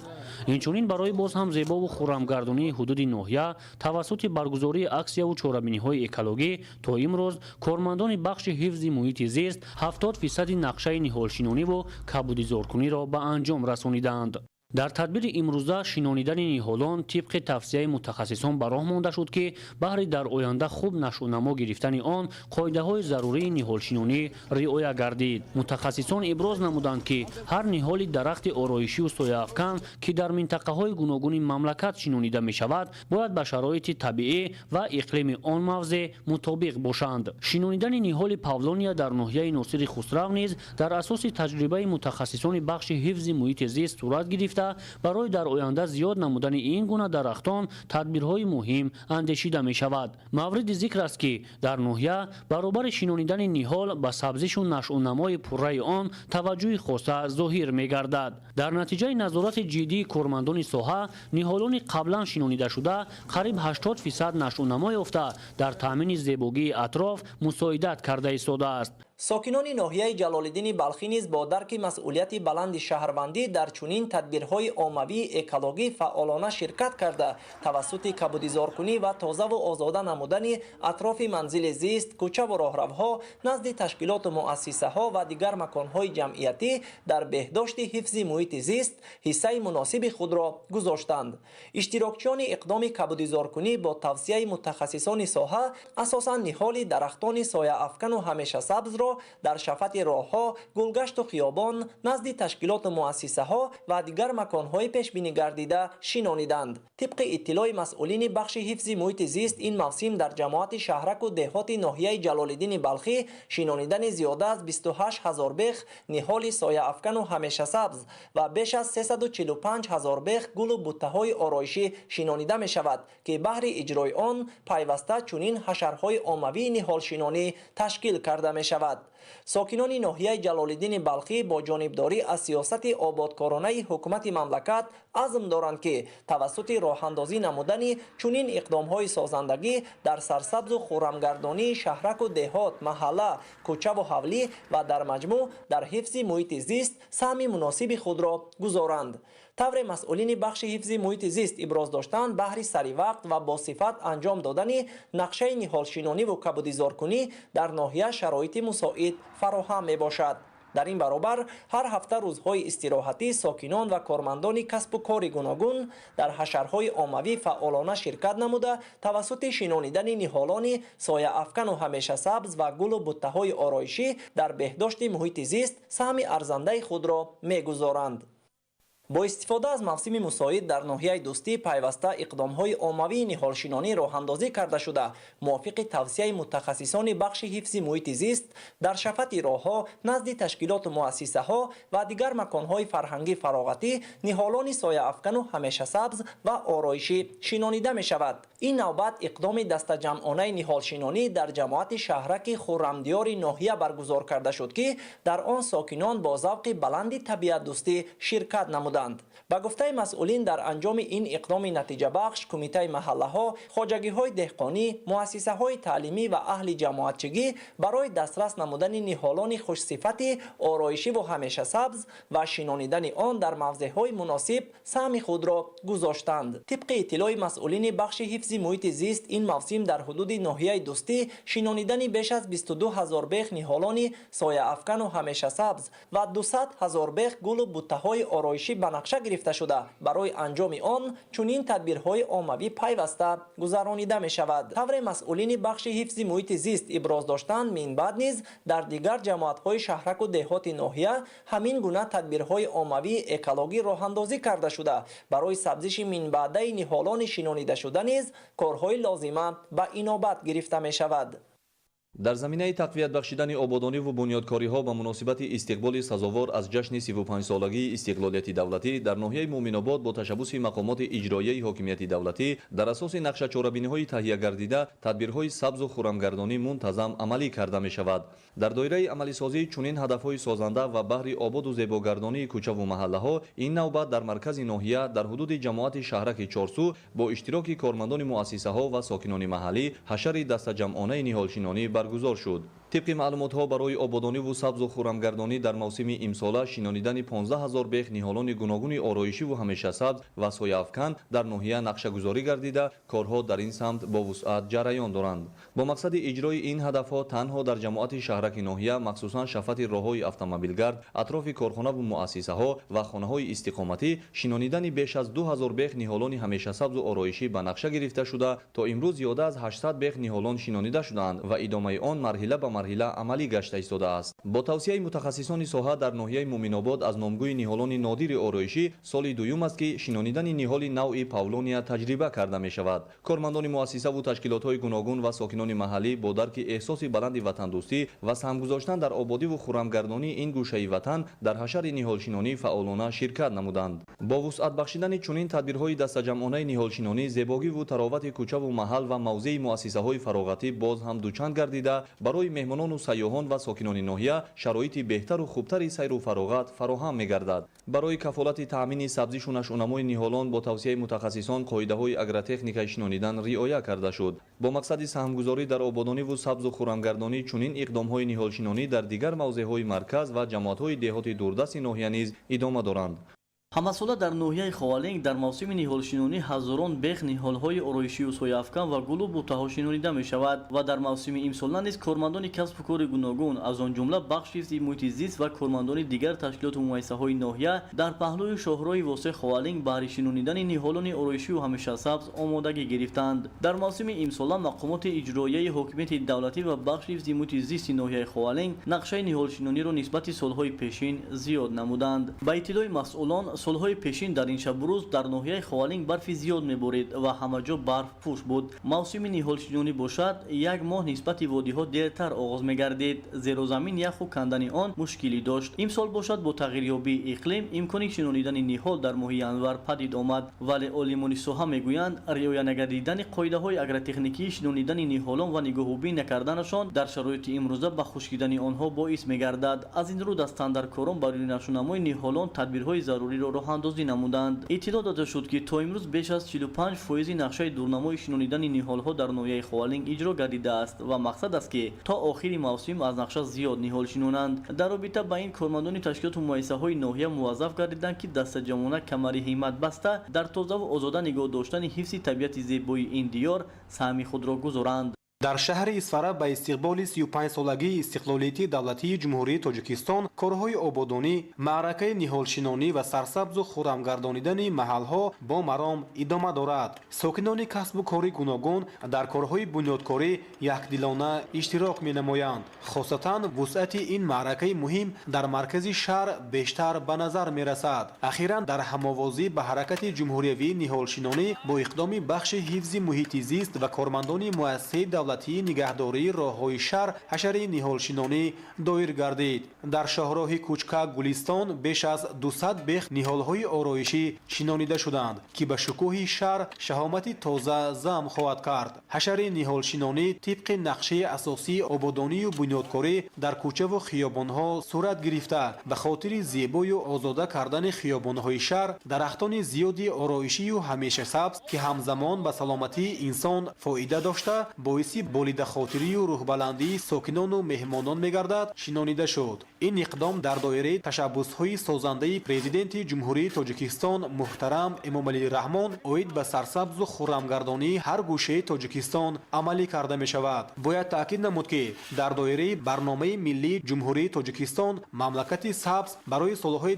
اینچنین برای باز هم زیبا و خرمگردانی حدود ناحیه توسط برگزاری اکسیه و چاره‌بینی‌های اکولوژی تا امروز کارمندان بخش حفظ محیط زیست 70% نقشه نهالشینانی و کبودیزارکنی را به انجام رسانیدند. در تدبیر امروزه شنانیدن نیهالان طبق توصیه متخصصان به راه مانده شد که بهر در آینده خوب نشونما گرفتن آن قاعده های ضروری نیهال شنانی رعایت گردید. متخصصان ابراز نمودند که هر نیهال درخت آرایشی و سایه افکن که در منطقه های گوناگون مملکت شنانیده می شود باید به شرایط طبیعی و اقلیم آن موضع مطابق باشند. شنانیدن نیهال پاولونیا در ناحیه ناصر خسرو نیز در اساس تجربه متخصصان بخش حفظ محیط زیست صورت گرفته برای در آینده زیاد نمودن این گونه درختان تدبیرهای مهم اندیشیده می شود. مورد ذکر است که در ناحیه برابر شنانیدن نیهال به سبزش و نشو و نمای پره آن توجه خاصه ظاهر می گردد. در نتیجه نظارت جدی کارمندان ساحه نیهالان قبلا شنانیده شده قریب 80% نشو و نما یافته در تامین زیبایی اطراف مساعدت کرده ایستاده است. ساکنان ناحیه جلالالدین بلخی نیز با درک مسئولیت بلند شهروندی در چنین تدبیرهای عمومی اکولوژی فعالانه شرکت کرده توسط کبودیزارکنی و تازه و آزاده نمودن اطراف منزل زیست، کوچه و راهروها نزد تشکیلات و مؤسسه ها و دیگر مکانهای جمعیتی در بهداشت حفظ محیط زیست حصه مناسب خود را گذاشتند. اشتراکچیان اقدام کبودیزارکنی با توصیه متخصصان ساحه اساساً نهال درختان سایه افکن و همیشه سبز را در شفت راهها، گلگشت و خیابان نزد تشکیلات و مؤسسه ها و دیگر مکانهای پیش بینی گردیده شنانیدند. طبق اطلاع مسئولین بخش حفظ محیط زیست این موسم در جماعت شهرک و دهات ناحیه جلالالدین بلخی شنانیدن زیاده از 28,000 بیخ نهال سایه افکن و همیشه سبز و بیش از 345,000 بیخ گل و بوته های آرایشی شنانیده می شود که بهر اجرای آن پیوسته چنین حشرهای عمومی نهال شنانی تشکیل کرده می شود. ساکنان ناحیه جلالالدین بلخی با جانبداری از سیاست آبادکارانه حکومت مملکت عزم دارند که توسط راه اندازی نمودن چنین اقدام‌های سازندگی در سرسبز و خرمگردانی شهرک و دهات، محله، کوچه و حولی و در مجموع در حفظ محیط زیست سهم مناسب خود را گذارند. طور مسئولین بخش حفظ محیط زیست ابراز داشتند بهر سری وقت و با صفت انجام دادن نقشه نهال شنانی و کبودیزارکنی در ناحیه شرایط مساعد فراهم می باشد. در این برابر هر هفته روزهای استراحتی ساکنان و کارمندان کسب و کار گوناگون در حشرهای عمومی فعالانه شرکت نموده توسط شنانیدن نهالان سایه افکن و همیشه سبز و گل و بوته های آرایشی در بهداشت محیط زیست سهم ارزنده خود را می گذارند. با استفاده از موسم مساعد در ناحیه دوستی پیوسته اقدام‌های عمومی نهالشنانی راه اندازی کرده شده موافق توصیه متخصصان بخش حفظ محیط زیست در شفت راهها نزد تشکیلات و مؤسسه‌ها و دیگر مکان‌های فرهنگی فراغتی نهالان سایه افکن و همیشه سبز و آرایشی شنانیده می شود. این نوبت اقدام دست جمعانه نهالشنانی در جماعت شهرک خرمدیار ناحیه برگزار کرده شد که در آن ساکنان با ذوق بلند طبیعت دوستی شرکت نمودند. با گفته مسئولین در انجام این اقدام نتیجه بخش کمیته محله ها، خواجگی های دهقانی، مؤسسه های تعلیمی و اهل جماعتچگی برای دسترس نمودن نهالان خوش صفت آرایشی و همیشه سبز و شنانیدن آن در موضع های مناسب سهم خود را گذاشتند. طبق اطلاع مسئولین بخش حفظ محیط زیست این موسم در حدود ناحیه دوستی شنانیدن بیش از 22,000 بیخ نهالان سایه افکن و همیشه سبز و 200,000 بیخ گل و بوته های آرایشی نقشه گرفته شده برای انجام آن چنین تدبیرهای عمومی پیوسته گذرانیده می شود. طور مسئولین بخش حفظ محیط زیست ابراز داشتند من بعد نیز در دیگر جماعت‌های شهرک و دهات ناحیه همین گونه تدبیرهای عمومی اکولوژی راه اندازی کرده شده برای سبزش من بعده نهالان شنانیده شده نیز کارهای لازمه به اینابت گرفته می شود. در زمینه تقویت بخشیدن آبادانی و بنیادکاری ها به مناسبت استقبال سزاوار از جشن 35 سالگی استقلالیت دولتی در ناحیه مومن آباد با تشبث مقامات اجرایی حاکمیت دولتی در اساس نقشه چاره‌بینی های تهیه گردیده تدبیرهای سبز و خرمگردانی منتظم عملی کرده می شود. در دایره عملی سازی چنین هدفهای سازنده و بهر آباد و زیباگردانی کوچه و محله ها این نوبت در مرکز ناحیه در حدود جماعت شهرک چارسو با اشتراک کارمندان مؤسسه ها و ساکنان محلی حشر دست جمعانه نهالشنانی برگزار شد. طبق маълумотҳо барои ободониву сабзу хӯрамгардонӣ дар мавсими имсола шинонидани 15 000 бех ниҳолони гуногуни ороишиву ҳамешасабз ва сояафкан дар ноҳия нақшагузорӣ гардида корҳо дар ин самт бо вусъат ҷараён доранд. бо мақсади иҷрои ин ҳадафҳо танҳо дар ҷамоати шаҳраки ноҳия махсусан шафати роҳҳои автомобилгард атрофи корхонаву муассисаҳо ва хонаҳои истиқоматӣ шинонидани беш аз 2000 бех ниҳолони ҳамешасабзу ороишӣ ба нақша гирифта шуда то имрӯз зиёда аз 800 бех ниҳолон шинонида шудаанд ва идомаи он марҳила ба марҳила амалӣ гашта истодааст. бо тавсияи мутахассисони соҳа дар ноҳияи муъминобод аз номгӯи ниҳолони нодири ороишӣ соли дуюм аст ки шинонидани ниҳоли навъи павлония таҷриба карда мешавад. кормандони муассисаву ташкилотҳои гуногун ва сокинони маҳаллӣ бо дарки эҳсоси баланди ватандӯстӣ ва саҳмгузоштан дар ободиву хӯрамгардонии ин гӯшаи ватан дар ҳашари ниҳолшинонӣ фаъолона ширкат намуданд. бо вусъат бахшидани чунин тадбирҳои дастаҷамъонаи ниҳолшинонӣ зебогиву таровати кӯчаву маҳал ва мавзеи муассисаҳои фароғатӣ боз ҳам дучанд гардида барои меҳмонону сайёҳон ва сокинони ноҳия шароити беҳтару хубтари сайру фароғат фароҳам мегардад. барои кафолати таъмини сабзишу нашъунамои ниҳолон бо тавсияи мутахассисон қоидаҳои агротехникаи шинонидан риоя карда шуд. бо мақсади саҳмгузорӣ дар ободониву сабзу хӯрамгардонӣ чунин иқдомҳои ниҳолшинонӣ дар дигар мавзеъҳои марказ ва ҷамоатҳои деҳоти дурдасти ноҳия низ идома доранд. ҳамасола дар ноҳияи хоалинг дар мавсими ниҳолшинонӣ ҳазорон бех ниҳолҳои ороишиву сояафкан ва гулу бутаҳо шинонида мешавад ва дар мавсими имсола низ кормандони касбу кори гуногун аз он ҷумла бахши ҳифзи муҳити зист ва кормандони дигар ташкилоту муассисаҳои ноҳия дар паҳлӯи шоҳроҳи восеъ хоалинг баҳри шинонидани ниҳолони ороишиву ҳамешасабз омодагӣ гирифтанд. дар мавсими имсола мақомоти иҷроияи ҳокимияти давлатӣ ва бахши ҳифзи муҳити зисти ноҳияи хоалинг нақшаи ниҳолшинониро нисбати солҳои пешин зиёд намуданд. ба иттилои масъулон солҳои пешин дар ин шабрӯз дар ноҳияи хоалинг барфи зиёд меборид ва ҳамаҷо барфпӯш буд. мавсими ниҳолшинонӣ бошад як моҳ нисбати водиҳо дертар оғоз мегардид, зеро замин яху кандани он мушкилӣ дошт. имсол бошад бо тағйирёбии иқлим имкони шинонидани ниҳол дар моҳи январ падид омад, вале олимони соҳа мегӯянд риоя нагардидани қоидаҳои агротехникии шинонидани ниҳолон ва нигоҳубин накарданашон дар шароити имрӯза ба хушкидани онҳо боис мегардад. аз ин рӯ дастандаркорон барои нашъунамои ниҳолон тадбирҳои заруриро роҳандозӣ намуданд. иттилоъ дода шуд ки то имрӯз беш аз 45% нақшаи дурнамои шинонидани ниҳолҳо дар ноҳияи хоалинг иҷро гардидааст ва мақсад аст ки то охири мавсим аз нақша зиёд ниҳол шинонанд. дар робита ба ин кормандони ташкилоту муассисаҳои ноҳия муваззаф гардиданд ки дастаҷамона камари ҳиммат баста дар тозаву озода нигоҳ доштани ҳифзи табиати зебои ин диёр саҳми худро гузоранд. дар шаҳри исфара ба истиқболи 35-солагии истиқлолияти давлатии ҷумҳурии тоҷикистон корҳои ободонӣ, маъракаи ниҳолшинонӣ ва сарсабзу хӯрамгардонидани маҳалҳо бо маром идома дорад. сокинони касбу кори гуногун дар корҳои бунёдкорӣ якдилона иштирок менамоянд. хосатан вусъати ин маъракаи муҳим дар маркази шаҳр бештар ба назар мерасад. ахиран дар ҳамовозӣ ба ҳаракати ҷумҳуриявии ниҳолшинонӣ бо иқдоми бахши ҳифзи муҳити зист ва кормандони муассисаи давлатии нигаҳдории роҳҳои шаҳр ҳашари ниҳолшинонӣ доир гардид. дар шоҳроҳи кӯчка гулистон беш аз 200 бех ниҳолҳои ороишӣ шинонида шуданд ки ба шукӯҳи шаҳр шаҳомати тоза зам хоҳад кард. ҳашари ниҳолшинонӣ тибқи нақшаи асосии ободонию бунёдкорӣ дар кӯчаву хиёбонҳо сурат гирифта ба хотири зебою озода кардани хиёбонҳои шаҳр дарахтони зиёди ороишию ҳамешасабз ки ҳамзамон ба саломатии инсон фоида дошта боиси болидахотирию рӯҳбаландии сокинону меҳмонон мегардад шинонида шуд. ин иқдом дар доираи ташаббусҳои созандаи президенти ҷумҳурии тоҷикистон муҳтарам эмомалӣ раҳмон оид ба сарсабзу хӯрамгардонии ҳар гӯшаи тоҷикистон амалӣ карда мешавад. бояд таъкид намуд ки дар доираи барномаи миллии ҷумҳурии тоҷикистон мамлакати сабз барои солҳои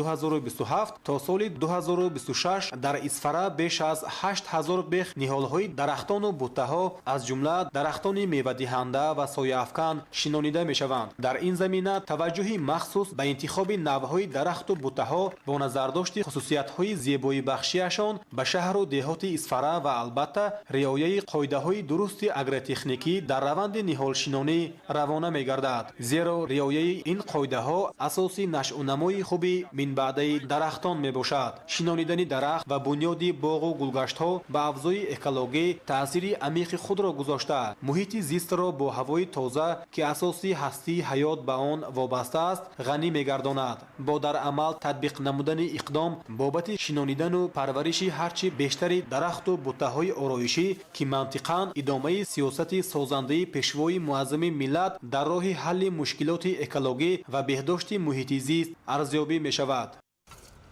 2023-2027 то соли 2026 дар исфара беш аз 8000 бех ниҳолҳои дарахтону бутаҳо аз ҷумла дарахтони мевадиҳанда ва сояафкан шинонида мешаванд. дар ин замина таваҷҷӯҳи махсус ба интихоби навъҳои дарахту бутаҳо бо назардошти хусусиятҳои зебоибахшиашон ба шаҳру деҳоти исфара ва албатта риояи қоидаҳои дурусти агротехникӣ дар раванди ниҳолшинонӣ равона мегардад. зеро риояи ин қоидаҳо асоси нашъунамои хуби минбаъдаи дарахтон мебошад. шинонидани дарахт ва бунёди боғу гулгаштҳо ба авзои экологӣ таъсири амиқи تاریخ خود را گذاشته. محیط زیست را با هوای تازه که اساسی هستی حیات به آن وابسته است غنی می‌گرداند. با در عمل تطبیق نمودن اقدام بابت شنانیدن و پرورش هرچی بیشتری درخت و بوته‌های آرایشی که منطقاً ادامه سیاست سازنده پیشوای معظم ملت در راه حل مشکلات اکولوژی و بهداشت محیط زیست ارزیابی می‌شود.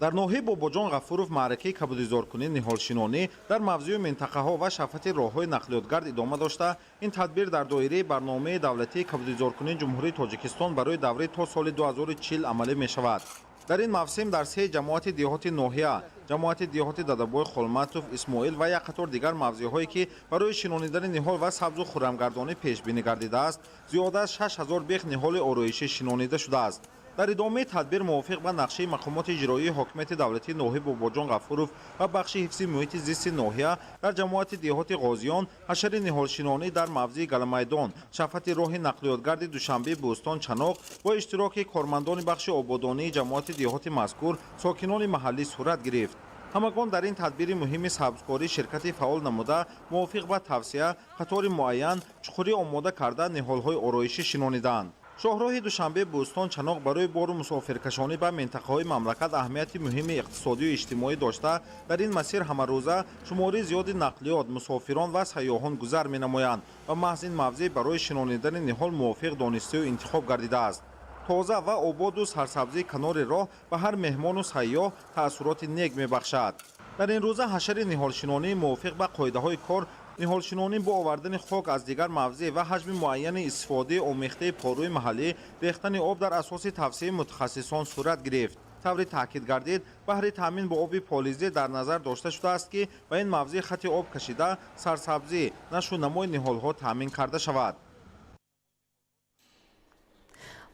در ناحیه باباجان غفورов معرکه کبودیزارکунӣ ниҳолшинонӣ дар мавзеъи минтақаҳо ва шафати роҳҳои нақлиётгард идома дошта, ин тадбир дар доираи барномаи давлатии кабудизоркунии ҷумҳурии Тоҷикистон барои давраи то соли 2040 амалӣ мешавад. дар ин мавсим дар се ҷамоати диҳоти ноҳия, ҷамоати диҳоти Дадабой, Холматов, Исмоил ва як қатор дигар мавзеъҳое ки барои шинонидани ниҳол ва сабзу хуррамгардонӣ пешбинӣ гардидааст, зиёда аз 6000 бех ниҳоли ороишӣ шинонида шудааст. дар идомаи тадбир мувофиқ ба нақшаи мақомоти иҷроии ҳокимияти давлатии ноҳияи Бобоҷон Ғафуров ва бахши ҳифзи муҳити зисти ноҳия дар ҷамоати диҳоти Ғозиён, ҳашари ниҳолшинонӣ дар мавзеи Галамайдон, шафати роҳи нақлиётгарди Душанбе, Бӯстон, Чаноқ бо иштироки кормандони бахши ободонии ҷамоати диҳоти мазкур, сокинони маҳаллӣ сурат гирифт. ҳамагон дар ин тадбири муҳими сабзкорӣ ширкати фаъол намуда, мувофиқ ба тавсия, қатори муайян, чуқурӣ омода карда ниҳолҳои ороишӣ шинониданд. шоҳроҳи Душанбе, Бӯстон, Чаноқ барои бору мусофиркашонӣ ба минтақаҳои мамлакат аҳамияти муҳими иқтисодию иҷтимоӣ дошта, дар ин масир ҳамарӯза шумори зиёди нақлиёт, мусофирон ва сайёҳон гузар менамоянд ва маҳз ин мавзеъ барои шинонидани ниҳол мувофиқ донистаю интихоб гардидааст. тоза ва ободу сарсабзии канори роҳ ба ҳар меҳмону сайёҳ таассуроти нек мебахшад. дар ин рӯза ҳашари ниҳолшинонӣ мувофиқ ба қоидаҳои кор ниҳолшинонӣ бо овардани хок аз дигар мавзеъ ва ҳаҷми муайяни истифодаи омехтаи поруи маҳаллӣ, рехтани об дар асоси тавсияи мутахассисон сурат гирифт. таври таъкид гардид, баҳри таъмин бо оби полизӣ дар назар дошта шудааст ки ба ин мавзеъ хати об кашида, сарсабзӣ, нашунамои ниҳолҳо таъмин карда шавад.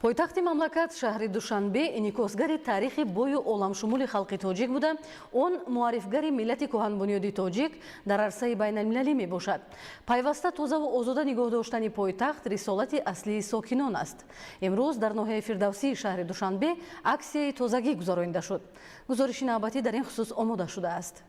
пойтахти мамлакат шаҳри Душанбе инъикосгари таърихи бою оламшумули халқи тоҷик буда, он муаррифгари миллати кӯҳанбунёди тоҷик дар арсаи байналмилалӣ мебошад. пайваста тозаву озода нигоҳ доштани пойтахт рисолати аслии сокинон аст. имрӯз дар ноҳияи Фирдавсии шаҳри Душанбе аксияи тозагӣ гузаронида шуд. гузориши навбатӣ дар ин хусус омода шудааст.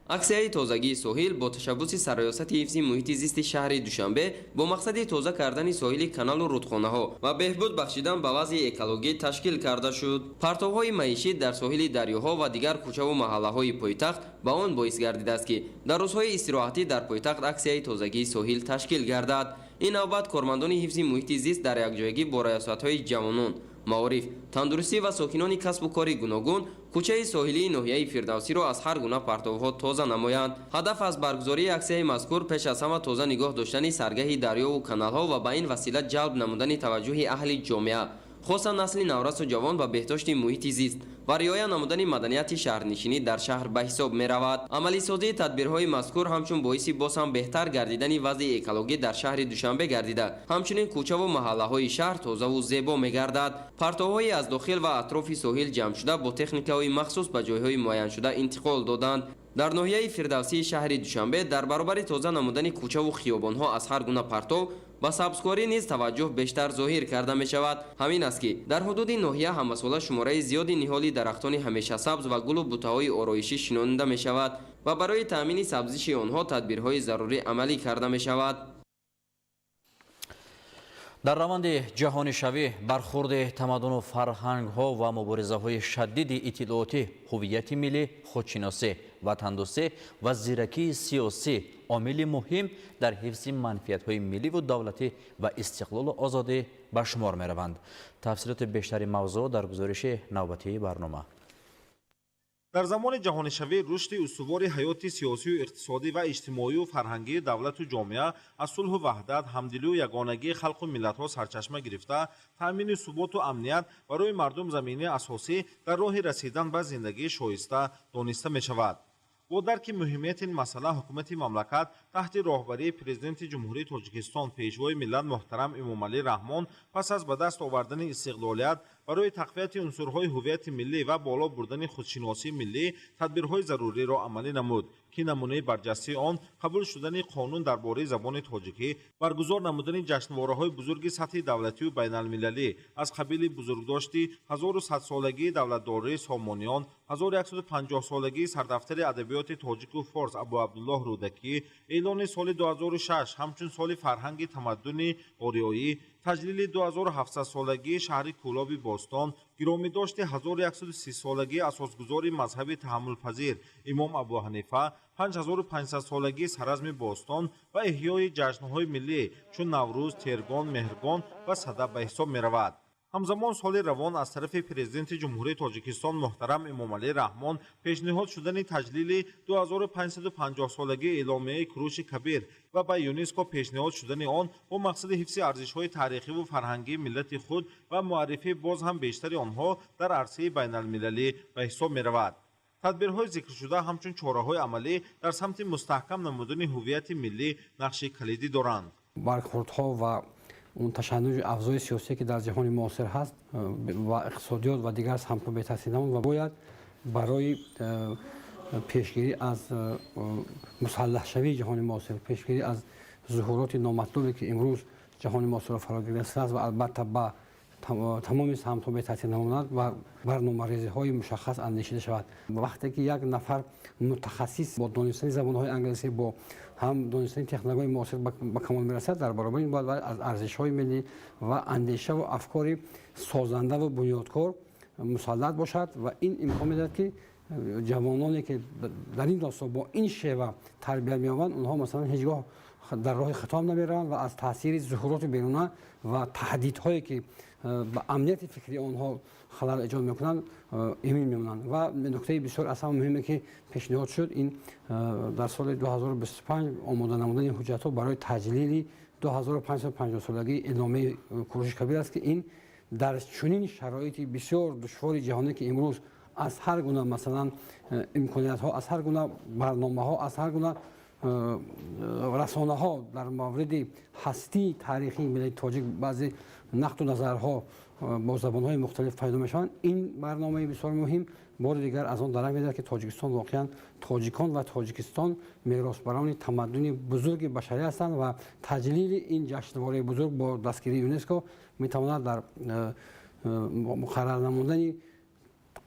аксияи тозагии соҳил бо ташаббуси сароёсати ҳифзи муҳити зисти шаҳри Душанбе бо мақсади тоза кардани соҳили каналу рудхонаҳо ва беҳбуд бахшидан ба вазъи экологӣ ташкил карда шуд. партовҳои маишӣ дар соҳили дарёҳо ва дигар кӯчаву маҳаллаҳои пойтахт ба он боис гардидааст ки дар рӯзҳои истироҳатӣ дар пойтахт аксияи тозагии соҳил ташкил гардад. ин навбат кормандони ҳифзи муҳити зист дар якҷоягӣ бо раёсатҳои ҷавонон, маориф, тандурустӣ ва сокинони касбу кори гуногун кӯчаи соҳилии ноҳияи Фирдавсиро аз ҳар гуна партовҳо тоза намоянд. ҳадаф аз баргузории аксияи мазкур пеш аз ҳама тоза нигоҳ доштани саргаҳи дарёву каналҳо ва ба ин васила ҷалб намудани таваҷҷӯҳи аҳли ҷомеа, хосан насли наврасу ҷавон ба беҳдошти муҳити зист ва риоя намудани маданияти шаҳрнишинӣ дар шаҳр ба ҳисоб меравад. амалисозии тадбирҳои мазкур ҳамчун боиси боз ҳам беҳтар гардидани вазъи экологӣ дар шаҳри Душанбе гардида, ҳамчунин кӯчаву маҳаллаҳои шаҳр тозаву зебо мегардад. партовҳои аз дохил ва атрофи соҳил ҷамъшуда бо техникаҳои махсус ба ҷойҳои муайяншуда интиқол доданд. дар ноҳияи Фирдавсии шаҳри Душанбе дар баробари тоза намудани кӯчаву хиёбонҳо аз ҳар гуна партов ба сабзкорӣ низ таваҷҷӯҳ бештар зоҳир карда мешавад. ҳамин аст ки дар ҳудуди ноҳия ҳамасола шумораи зиёди ниҳоли дарахтони ҳамешасабз ва гулу бутаҳои ороишӣ шинонида мешавад ва барои таъмини сабзиши онҳо тадбирҳои зарурӣ амалӣ карда мешавад. дар раванди ҷаҳонишавӣ бархурди тамаддуну фарҳангҳо ва муборизаҳои шадиди иттилоотӣ, ҳуввияти миллӣ, худшиносӣ, ватандӯстӣ ва зиракии сиёсӣ омили муҳим дар ҳифзи манфиятҳои милливу давлатӣ ва истиқлолу озодӣ ба шумор мераванд. тафсилоти бештари мавзӯъ дар гузориши навбатии барнома. дар замони ҷаҳонишавӣ рушди устувори ҳаёти сиёсию иқтисодӣ ва иҷтимоию фарҳангии давлату ҷомеа аз сулҳу ваҳдат, ҳамдилию ягонагии халқу миллатҳо сарчашма гирифта, таъмини суботу амният барои мардум заминии асосӣ дар роҳи расидан ба зиндагии шоиста дониста мешавад. бо дарки муҳимияти ин масъала ҳукумати мамлакат таҳти роҳбарии президенти ҷумҳурии Тоҷикистон пешвои миллат муҳтарам Эмомалӣ Раҳмон пас аз ба даст овардани истиқлолият барои тақвияти унсурҳои ҳуввияти миллӣ ва боло бурдани худшиносии миллӣ тадбирҳои заруриро амалӣ намуд ки намунаи барҷастаи он қабул шудани қонун дар бораи забони тоҷикӣ, баргузор намудани ҷашнвораҳои бузурги сатҳи давлатию байналмилалӣ аз қабили бузургдошти 1100-солагии давлатдории Сомониён, 1150-солагии сардафтари адабиёти тоҷику форс Абу Абдуллоҳ Рӯдакӣ, اعلان سال 2006 همچون سال فرهنگ تمدن آریایی، تجلیل 2700 سالگی شهر کولاب باستان، گرامی داشت 1130 سالگی اساسگذار مذهب تحمل پذیر امام ابو حنیفه، 5500 سالگی سرزم باستان و احیای جشن‌های ملی چون نوروز، تیرگان، مهرگان و صدف به حساب می‌رود. همزمان سال روان از طرف پرزیدنت جمهوری تاجیکستان محترم امامعلی رحمان پیشنهاد شدن تجلیل 2550 سالگی اعلامیه کوروش کبیر و به یونسکو پیشنهاد شدن آن با مقصد حفظ ارزش‌های تاریخی و فرهنگی ملت خود و معرفی باز هم بیشتر آنها در عرصه بین‌المللی به حساب می‌رود. تدبیرهای ذکر شده همچون چاره‌های عملی در سمت مستحکم نمودن هویت ملی نقش کلیدی دارند. برخوردها و اون تشنج افزای سیاسی که در جهان معاصر هست و اقتصادیات و دیگر سمت به تاثیر نمود و باید برای پیشگیری از مسلح شوی جهان معاصر، پیشگیری از ظهورات نامطلوبی که امروز جهان معاصر فرا گرفته است و البته با تمام سمت به تاثیر نموند و برنامه‌ریزی‌های مشخص اندیشیده شود. وقتی که یک نفر متخصص با دانستن زبان‌های انگلیسی با هم دانستن تکنولوژی معاصر به کمال میرسد، در برابر این باید از ارزش‌های ملی و اندیشه و افکار سازنده و بنیادکار مسلط باشد و این امکان می‌دهد که جوانانی که در این راستا با این شیوه تربیت می‌یابند اونها مثلا هیچگاه در راه خطاب نمی‌روند و از تاثیر ظهورات بیرونه و تهدیدهایی که به امنیت فکری آنها خلل ایجاد میکنند ایمن میمونند. و نکته بسیار اصلا مهمه که پیشنهاد شد این در سال 2025 آماده نمودن حجت‌ها برای تجلیل 2550 سالگی اعلامیه کوروش کبیر است که این در چنین شرایط بسیار دشوار جهانی که امروز از هر گونه مثلا امکانیت ها، از هر گونه برنامه ها، از هر گونه رسانه ها در مورد هستی تاریخی ملت تاجیک بعضی نقد و نظرها با زبان های مختلف پیدا میشوند. این برنامه بسیار مهم بار دیگر از آن درک می‌دهد که تاجیکستان واقعا تاجیکان و تاجیکستان میراثبران تمدن بزرگ بشری هستند و تجلیل این جشنواره بزرگ با دستگیری یونسکو میتواند در مقرر نمودن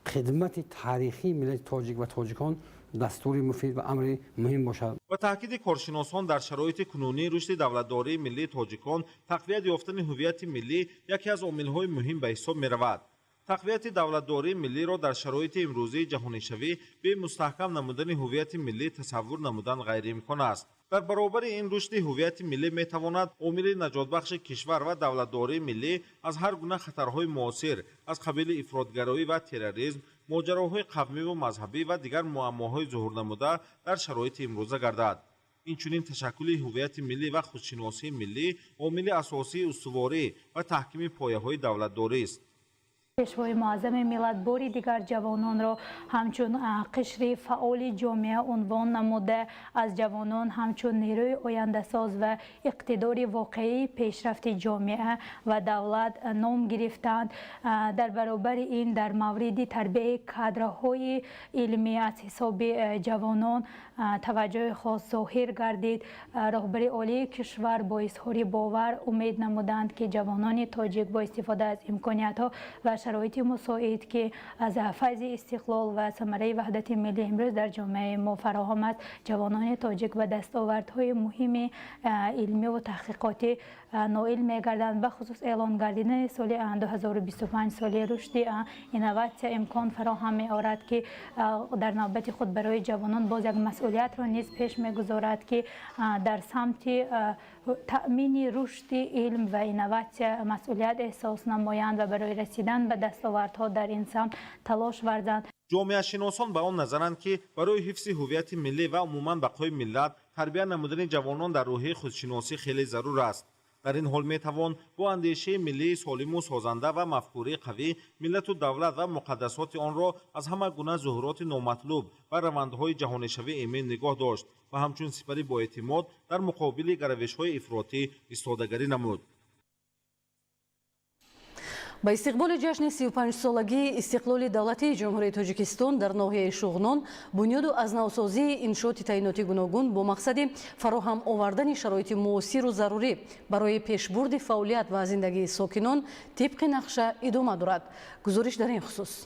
خدمت تاریخی ملت تاجیک و تاجیکان دستوری مفید و امر مهم باشد. و تاکید کارشناسان در شرایط کنونی رشد دولتداری ملی تاجیکان تقویت یافتن هویت ملی یکی از عامل‌های مهم به حساب می‌رود. تقویت دولتداری ملی را در شرایط امروزی جهانی شوی به مستحکم نمودن هویت ملی تصور نمودن غیر امکان است. در برابر این رشد هویت ملی میتواند عامل نجات بخش کشور و دولتداری ملی از هر گونه خطرهای معاصر از قبیل افراطگرایی و تروریسم، ماجراهای قومی و مذهبی و دیگر معماهای ظهور نموده در شرایط امروزه گردد. این چنین تشکل هویت ملی و خودشناسی ملی عامل اساسی استواری و تحکیم پایه‌های دولتداری است. پیشوای معظم ملت باری دیگر جوانان را همچون قشر فعال جامعه عنوان نموده از جوانان همچون نیروی آینده ساز و اقتدار واقعی پیشرفت جامعه و دولت نام گرفتند. در برابر این در مورد تربیت کادرهای علمی از حساب جوانان توجه خاص ظاهر گردید. رهبر عالی کشور با اظهار باور امید نمودند که جوانان تاجیک با استفاده از امکانیت‌ها و شرایط مساعد که از فیض استقلال و ثمره وحدت ملی امروز در جامعه ما فراهم است، جوانان تاجیک و دستاوردهای مهم علمی و تحقیقاتی نائل می‌گردند. و خصوص اعلان گردیدن سال 2025 سال رشد اینوواسیون امکان فراهم می‌آورد که در نوبت خود برای جوانان باز یک مسئولیت را نیز پیش می‌گذارد که در سمت تأمین رشد علم و اینوواسیون مسئولیت احساس نمایند و برای رسیدن به دستاوردها در این سمت تلاش ورزند. جامعه شناسان به آن نظرند که برای حفظ هویت ملی و عموما بقای ملت تربیت نمودن جوانان در روحیه خودشناسی خیلی ضرور است. در این حال میتوان با اندیشه ملی سالم و سازنده و مفکوره قوی ملت و دولت و مقدسات آن را از همه گونه ظهورات نامطلوب و روندهای جهانی شوی ایمن نگاه داشت و همچون سپری با اعتماد در مقابل گروش‌های افراطی ایستادگی نمود. با استقبال جشن 35 سالگی استقلال دولتی جمهوری تاجیکستان در ناحیه شغنان، بنیاد و از نوسازی انشاءات تعییناتی گوناگون با مقصد فراهم آوردن شرایط معاصر و ضروری برای پیشبرد فعالیت و زندگی ساکنان طبق نقشه ادامه دارد. گزارش در این خصوص.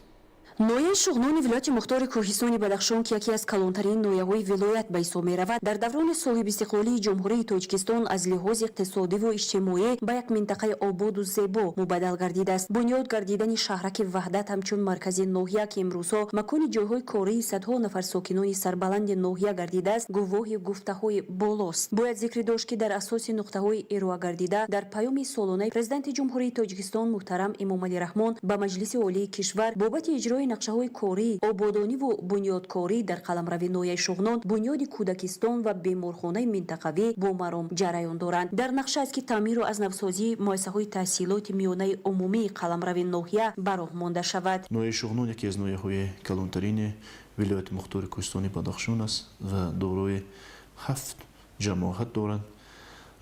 ноҳияи шуғнони вилояти мухтори кӯҳистони бадахшон ки яке аз калонтарин ноҳияҳои вилоят ба ҳисоб меравад дар даврони соҳибистиқлолии ҷумҳурии тоҷикистон аз лиҳози иқтисодиву иҷтимоӣ ба як минтақаи ободу зебо мубаддал гардидааст. бунёд гардидани шаҳраки ваҳдат ҳамчун маркази ноҳия ки имрӯзҳо макони ҷойҳои кории садҳо нафар сокинони сарбаланди ноҳия гардидааст гувоҳи гуфтаҳои болост. бояд зикри дошт ки дар асоси нуқтаҳои ироа гардида дар паёми солонаи президенти ҷумҳурии тоҷикистон муҳтарам эмомалӣ раҳмон ба маҷлиси олии кишвар бобати иҷрои нақшаҳои корӣ, ободониву бунёдкорӣ дар қаламрави ноҳияи шуғнон, бунёди кӯдакистон ва беморхонаи минтақавӣ бо маром ҷараён доранд. дар нақша аст ки таъмиру азнавсозии муассисаҳои таҳсилоти миёнаи умумии қаламрави ноҳия бароҳ монда шавад. ноҳияи шуғнон яке аз ноҳияҳои калонтарини вилояти мухтори кӯҳистони бадахшон аст ва дорои 7 ҷамоат дорад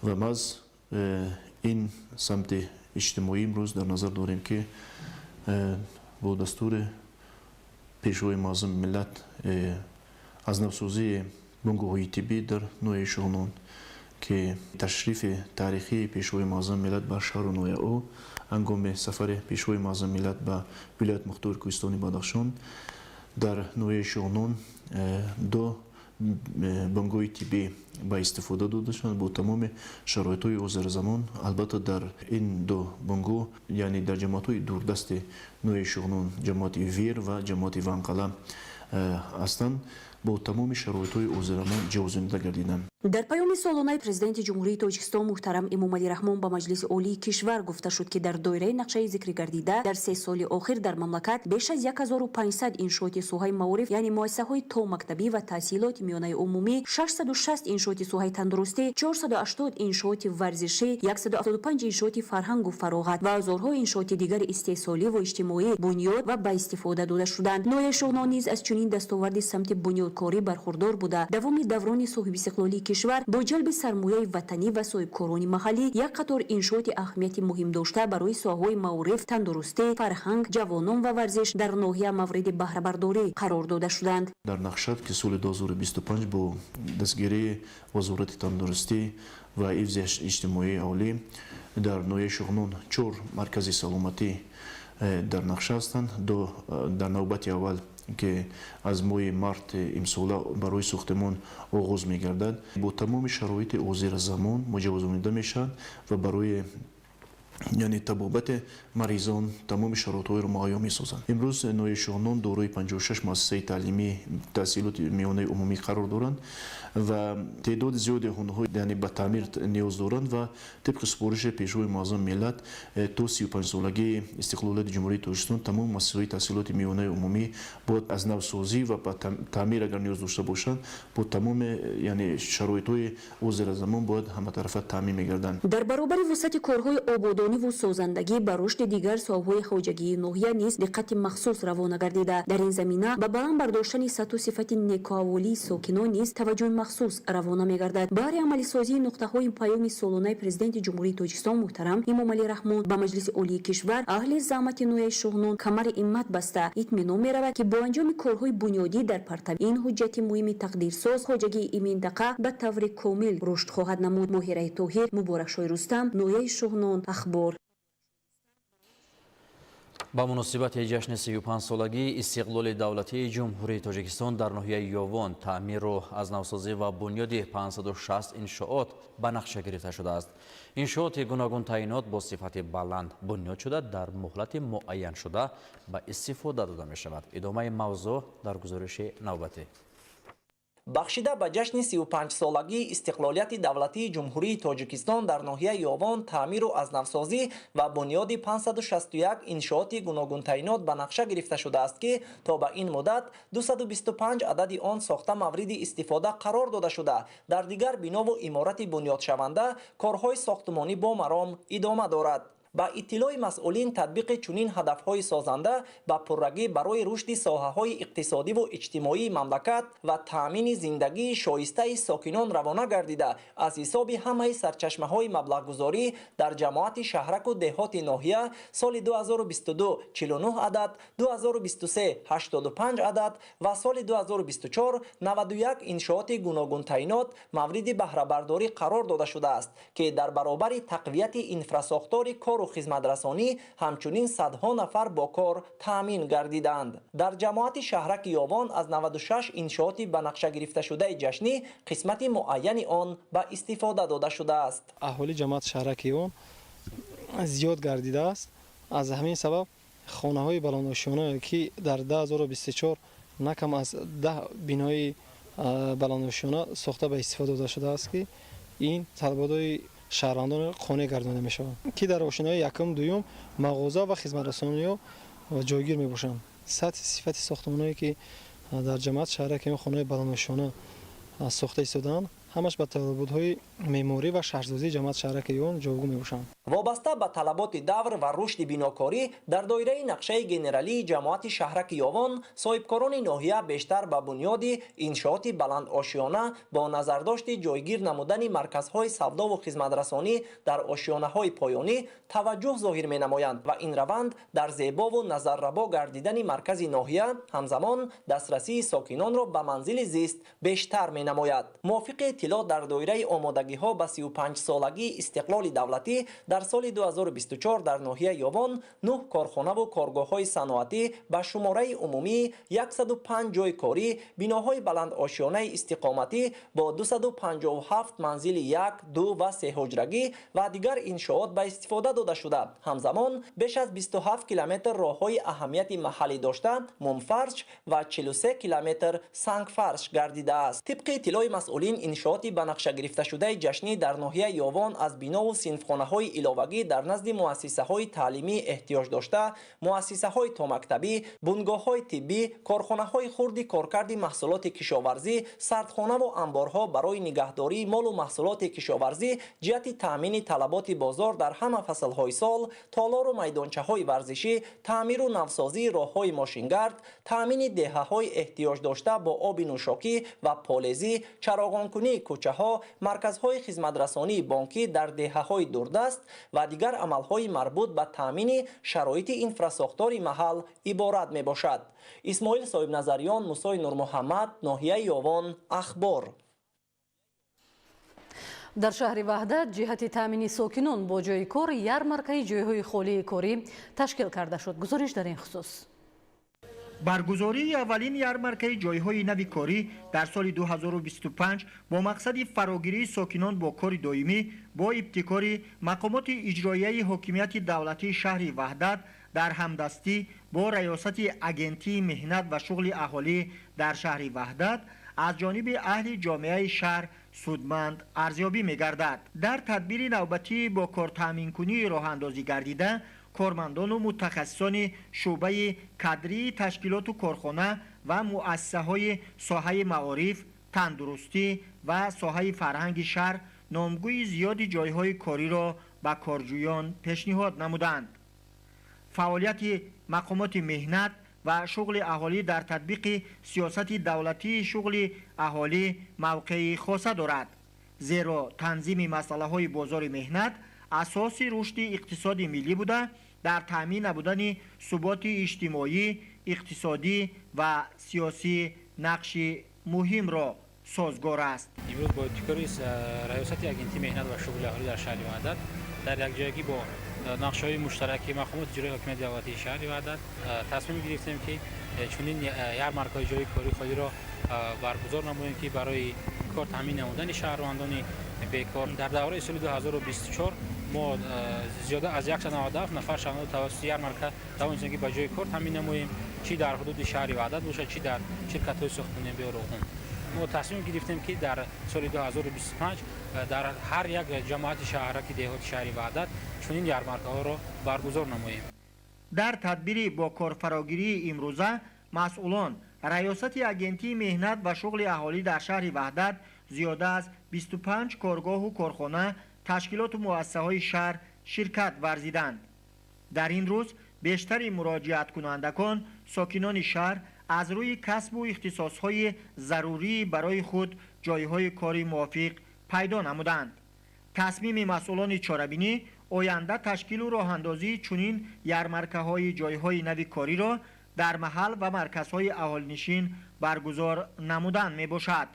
ва маз ин самти иҷтимоӣ имрӯз дар назар дорем ки бо дастури пешвои муаззами миллат азнавсозии бунгоҳои тиббӣ дар ноҳияи шуғнон ки ташрифи таърихии пешвои муаззами миллат ба шаҳру ноҳияо ҳангоми сафари пешвои муаззами миллат ба вилояти мухтори кӯҳистони бадахшон дар ноҳияи шуғнон до бунгоҳи тиббӣ ба истифода дода шуданд бо тамоми шароитҳои ҳозирзамон. албатта дар ин ду бунгоҳ яъне дар ҷамоатҳои дурдасти ноҳияи шуғнон ҷамоати вер ва ҷамоати ванқала ҳастанд бо тамоми шароитҳои ҳозирзамон ҷавозида гардиданд. дар паёми солонаи президенти ҷумҳурии тоҷикистон муҳтарам эмомалӣ раҳмон ба маҷлиси олии кишвар гуфта шуд ки дар доираи нақшаи зикри гардида дар 3 соли охир дар мамлакат беш аз 1500 иншооти соҳаи маориф яъне муассисаҳои то мактабӣ ва таҳсилоти миёнаи умумӣ, 660 иншооти соҳаи тандурустӣ, 480 иншооти варзишӣ, 175 иншооти фарҳангу фароғат ва ҳазорҳо иншооти дигари истеҳсолӣ ва иҷтимоӣ бунёд ва ба истифода дода шуданд. ноҳияи шуғнон низ аз чунин дастоварди самти бунёдкорӣ бархурдор буда давоми даврони соҳибистиқлолии кишвар бо ҷалби сармояи ватанӣ ва соҳибкорони маҳаллӣ як қатор иншооти аҳамияти муҳим дошта барои соҳаҳои маориф, тандурустӣ, фарҳанг, ҷавонон ва варзиш дар ноҳия мавриди баҳрабардорӣ қарор дода шуданд. дар нақшад ки соли 2025 бо дастгирии вазорати тандурустӣ ва ҳифзи иҷтимоии олӣ дар ноҳияи шуғнон 4 маркази саломатӣ дар нақша ҳастанд. дар навбати аввал ки аз моҳи март имсола барои сохтмон оғоз мегардад бо тамоми шароити ҳозирзамон муҷаввизонида мешавад ва барои яъне табобати маризон тамоми шароитҳоеро муҳайё месозанд. имрӯз ноҳияи шуғнон дорои 56 муассисаи таълимӣ таҳсилоти миёнаи умумӣ қарор доранд ва теъдоди зиёди онҳо яъне ба таъмир ниёз доранд ва тибқи супориши пешвои муаззами миллат то 35-солагии истиқлолияти ҷумҳурии тоҷикистон тамоми муассисаҳои таҳсилоти миёнаи умумӣ бояд аз навсозӣ ва ба таъмир агар ниёз дошта бошанд бо тамоми яъне шароитҳои ҳозирзамон бояд ҳаматарафа таъмин мегарданд. дар баробари вусъати корҳои ободониву созандагӣ ба рушди дигар соҳаҳои хоҷагии ноҳия низ диққати махсус равона гардида дар ин замина ба баланд бардоштани сатҳу сифати некоаволии сокинон низ таваҷҷӯҳи махсус равона мегардад. баҳри амалисозии нуқтаҳои паёми солонаи президенти ҷумҳурии тоҷикистон муҳтарам эмомалӣ раҳмон ба маҷлиси олии кишвар аҳли заҳмати ноҳияи шуғнон камари иммат баста итминон меравад ки бо анҷоми корҳои бунёдӣ дар партави ин ҳуҷҷати муҳими тақдирсоз хоҷагии ин минтақа ба таври комил рушд хоҳад намуд. моҳираи тоҳир, муборакшои рустам, ноҳияи шуғнон, ахбор. ба муносибати ҷашни 35-солагии истиқлоли давлатии ҷумҳурии тоҷикистон дар ноҳияи ёвон таъмиру азнавсозӣ ва бунёди 560 иншоот ба нақша гирифта шудааст. иншооти гуногун таъинот бо сифати баланд бунёд шуда дар муҳлати муайяншуда ба истифода дода мешавад. идомаи мавзӯъ дар гузориши навбатӣ. бахшида ба ҷашни 35-солагии истиқлолияти давлатии ҷумҳурии тоҷикистон дар ноҳияи ёвон таъмиру азнавсозӣ ва бунёди 561 иншооти гуногунтаъинот ба нақша гирифта шудааст ки то ба ин муддат 225 адади он сохта мавриди истифода қарор дода шуда дар дигар бинову иморати бунёдшаванда корҳои сохтмонӣ бо маром идома дорад. ба иттилои масъулин татбиқи чунин ҳадафҳои созанда ба пуррагӣ барои рушди соҳаҳои иқтисодиву иҷтимоии мамлакат ва таъмини зиндагии шоистаи сокинон равона гардида аз ҳисоби ҳамаи сарчашмаҳои маблағгузорӣ дар ҷамоати шаҳраку деҳоти ноҳия соли 2022 49 адад, 2023 85 адад ва соли 2024 91 иншооти гуногунтаъинот мавриди баҳрабардорӣ қарор дода шудааст ки дар баробари тақвияти инфрасохтори кору خدمترسانی همچنین صدها نفر با کار تامین گردیدند. در جماعت شهرک یاوان از 96 انشاءات به نقشه گرفته شده جشنی قسمت معین آن به استفاده داده شده است. اهالی جماعت شهرک یاوان زیاد گردیده است. از همین سبب خانه های بلندنشینانه که در 2024 نکم از 10 بینای بلندنشینانه ساخته به استفاده داده شده است که این طلبات شهروندان خانه گردانده می شوند که در آشنای یکم دوم مغازه و خدمترسانی ها جایگیر می باشند. سطح صفت ساختمانایی که در جماعت شهرک خانه بلندنشینانه ساخته ایستاده‌اند همش به طلبات‌های معماری و شهرسازی جماعت شهرک یاوان جایگزین می‌باشند. وابسته به طلبات دور و رشد بیناکاری در دایره نقشه گنرالی جماعت شهرک یاوان صاحبکاران ناحیه بیشتر به بنیاد انشاءات بلند آشیانه با نظرداشت جایگیر نمودن مرکزهای سودا و خدمترسانی در آشیانه‌های پایانی توجه ظاهر می‌نمایند و این روند در زیبا و نظرربا گردیدن مرکز ناحیه همزمان دسترسی ساکنان را به منزل زیست بیشتر می‌نماید. موافق اطلاع در دایره آمادگی‌ها به 35 سالگی استقلال دولتی در سال 2024 در ناحیه یاوان 9 کارخانه و کارگاه‌های صنعتی به شماره عمومی 105 جای کاری، بناهای بلند آشیانه استقامتی با 257 منزل 1، 2 و 3 حجرگی و دیگر انشاءات به استفاده داده شده. همزمان بیش از 27 کیلومتر راه‌های اهمیت محلی داشته مومفرش و 43 کیلومتر سنگفرش گردیده است. طبق اطلاع مسئولین انشاءات به نقشه گرفته شده جشنی در ناحیه یاوان از بنا و صنفخانه‌های علاوگی در نزد مؤسسه‌های تعلیمی احتیاج داشته، مؤسسه‌های تا مکتبی، بنگاه‌های طبی، کارخانه‌های خرد کارکرد محصولات کشاورزی، سردخانه و انبارها برای نگهداری مال و محصولات کشاورزی جهت تامین طلبات بازار در همه فصل‌های سال، تالار و میدانچه‌های ورزشی، تعمیر و نوسازی راه‌های ماشینگرد، تامین دهه‌های احتیاج داشته با آب نوشاکی و پالزی، چراغانکنی کوچه‌ها، مرکزهای خدمترسانی بانکی در دهه‌های دوردست و دیگر عملهای مربوط به تامین شرایط انفراساختار محل عبارت می باشد. اسماعیل صاحب نظریان، موسی نور محمد، ناحیه یاوان، اخبار. در شهر وحدت جهت تامین ساکنان با جای کار یارمارکای جایهای خالی کاری تشکیل کرده شد. گزارش در این خصوص. برگزاری اولین یارمارکای جایهای نو کاری در سال 2025 با مقصد فراگیری ساکنان با کار دائمی با ابتکار مقامات اجرایی حکومت دولتی شهر وحدت در همدستی با ریاست اگنتی مهنت و شغل اهالی در شهر وحدت از جانب اهل جامعه شهر سودمند ارزیابی می‌گردد. در تدبیر نوبتی با کار تامین کنی راه اندازی گردیده کارمندان و متخصصان شعبه کادری تشکیلات و کارخانه و مؤسسه‌های ساحه معارف، تندرستی و ساحه فرهنگ شهر نامگوی زیاد جایهای کاری را به کارجویان پیشنهاد نمودند. فعالیت مقامات مهنت و شغل اهالی در تطبیق سیاست دولتی شغل اهالی موقع خاصه دارد، زیرا تنظیم مسائل بازار مهنت اساس رشد اقتصاد ملی بوده در تامین نبودن ثبات اجتماعی، اقتصادی و سیاسی نقش مهم را سازگار است. امروز با ابتکار ریاست اگنتی مهنت و شغل اهالی در شهر وحدت در یک جایگی با نقشه‌های مشترک مقامات اجرایی حکومت دولتی شهر وحدت تصمیم گرفتیم که چنین یارمارکای جای کاری خالی را برگزار نماییم که برای کار تامین نمودن شهروندان بیکار در دوره سال 2024 ما زیاده از 197 نفر شهروند توسط یارمارکا توانستیم که به جای کار تامین نماییم، چی در حدود شهر وحدت باشه چی در شرکت‌های ساختمانی بیارون. ما تصمیم گرفتیم که در سال 2025 در هر یک جماعت شهرک دهات شهر وحدت چنین یارمارک‌ها را برگزار نماییم. در تدبیر با کار فراگیری امروزه مسئولان ریاست اگنتی مهنت و شغل اهالی در شهر وحدت زیاده از 25 کارگاه و کارخانه تشکیلات و مؤسسه‌های شهر شرکت ورزیدند. در این روز بیشتر مراجعت کنندگان ساکنان شهر از روی کسب و اختصاصهای ضروری برای خود جایهای کاری موافق پیدا نمودند. تصمیم مسئولان چاره‌بینی آینده تشکیل و راه اندازی چنین یارمارکه‌های جایهای نو کاری را در محل و مرکزهای اهالی‌نشین برگزار نمودن می باشد.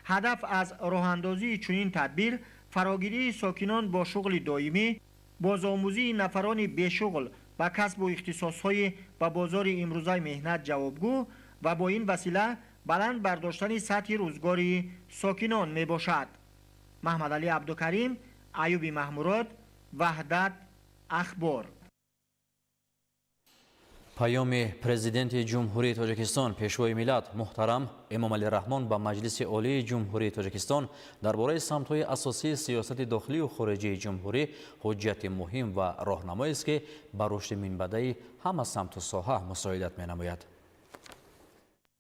هدف از راه اندازی چنین تدبیر فراگیری ساکنان با شغل دائمی بازآموزی نفران بیشغل به کسب و اختصاصهای به بازار امروزه مهنت جوابگو و با این وسیله بلند برداشتن سطح روزگاری ساکنان می باشد. محمد علی عبدالکریم، ایوب محموراد، وحدت اخبار. پیام پرزیدنت جمهوری تاجیکستان پیشوای ملت محترم امامعلی رحمان به مجلس عالی جمهوری تاجیکستان درباره سمت‌های اساسی سیاست داخلی و خارجی جمهوری حجت مهم و راهنمایی است که بر رشد منبعی همه سمت و ساحه مساعدت می‌نماید.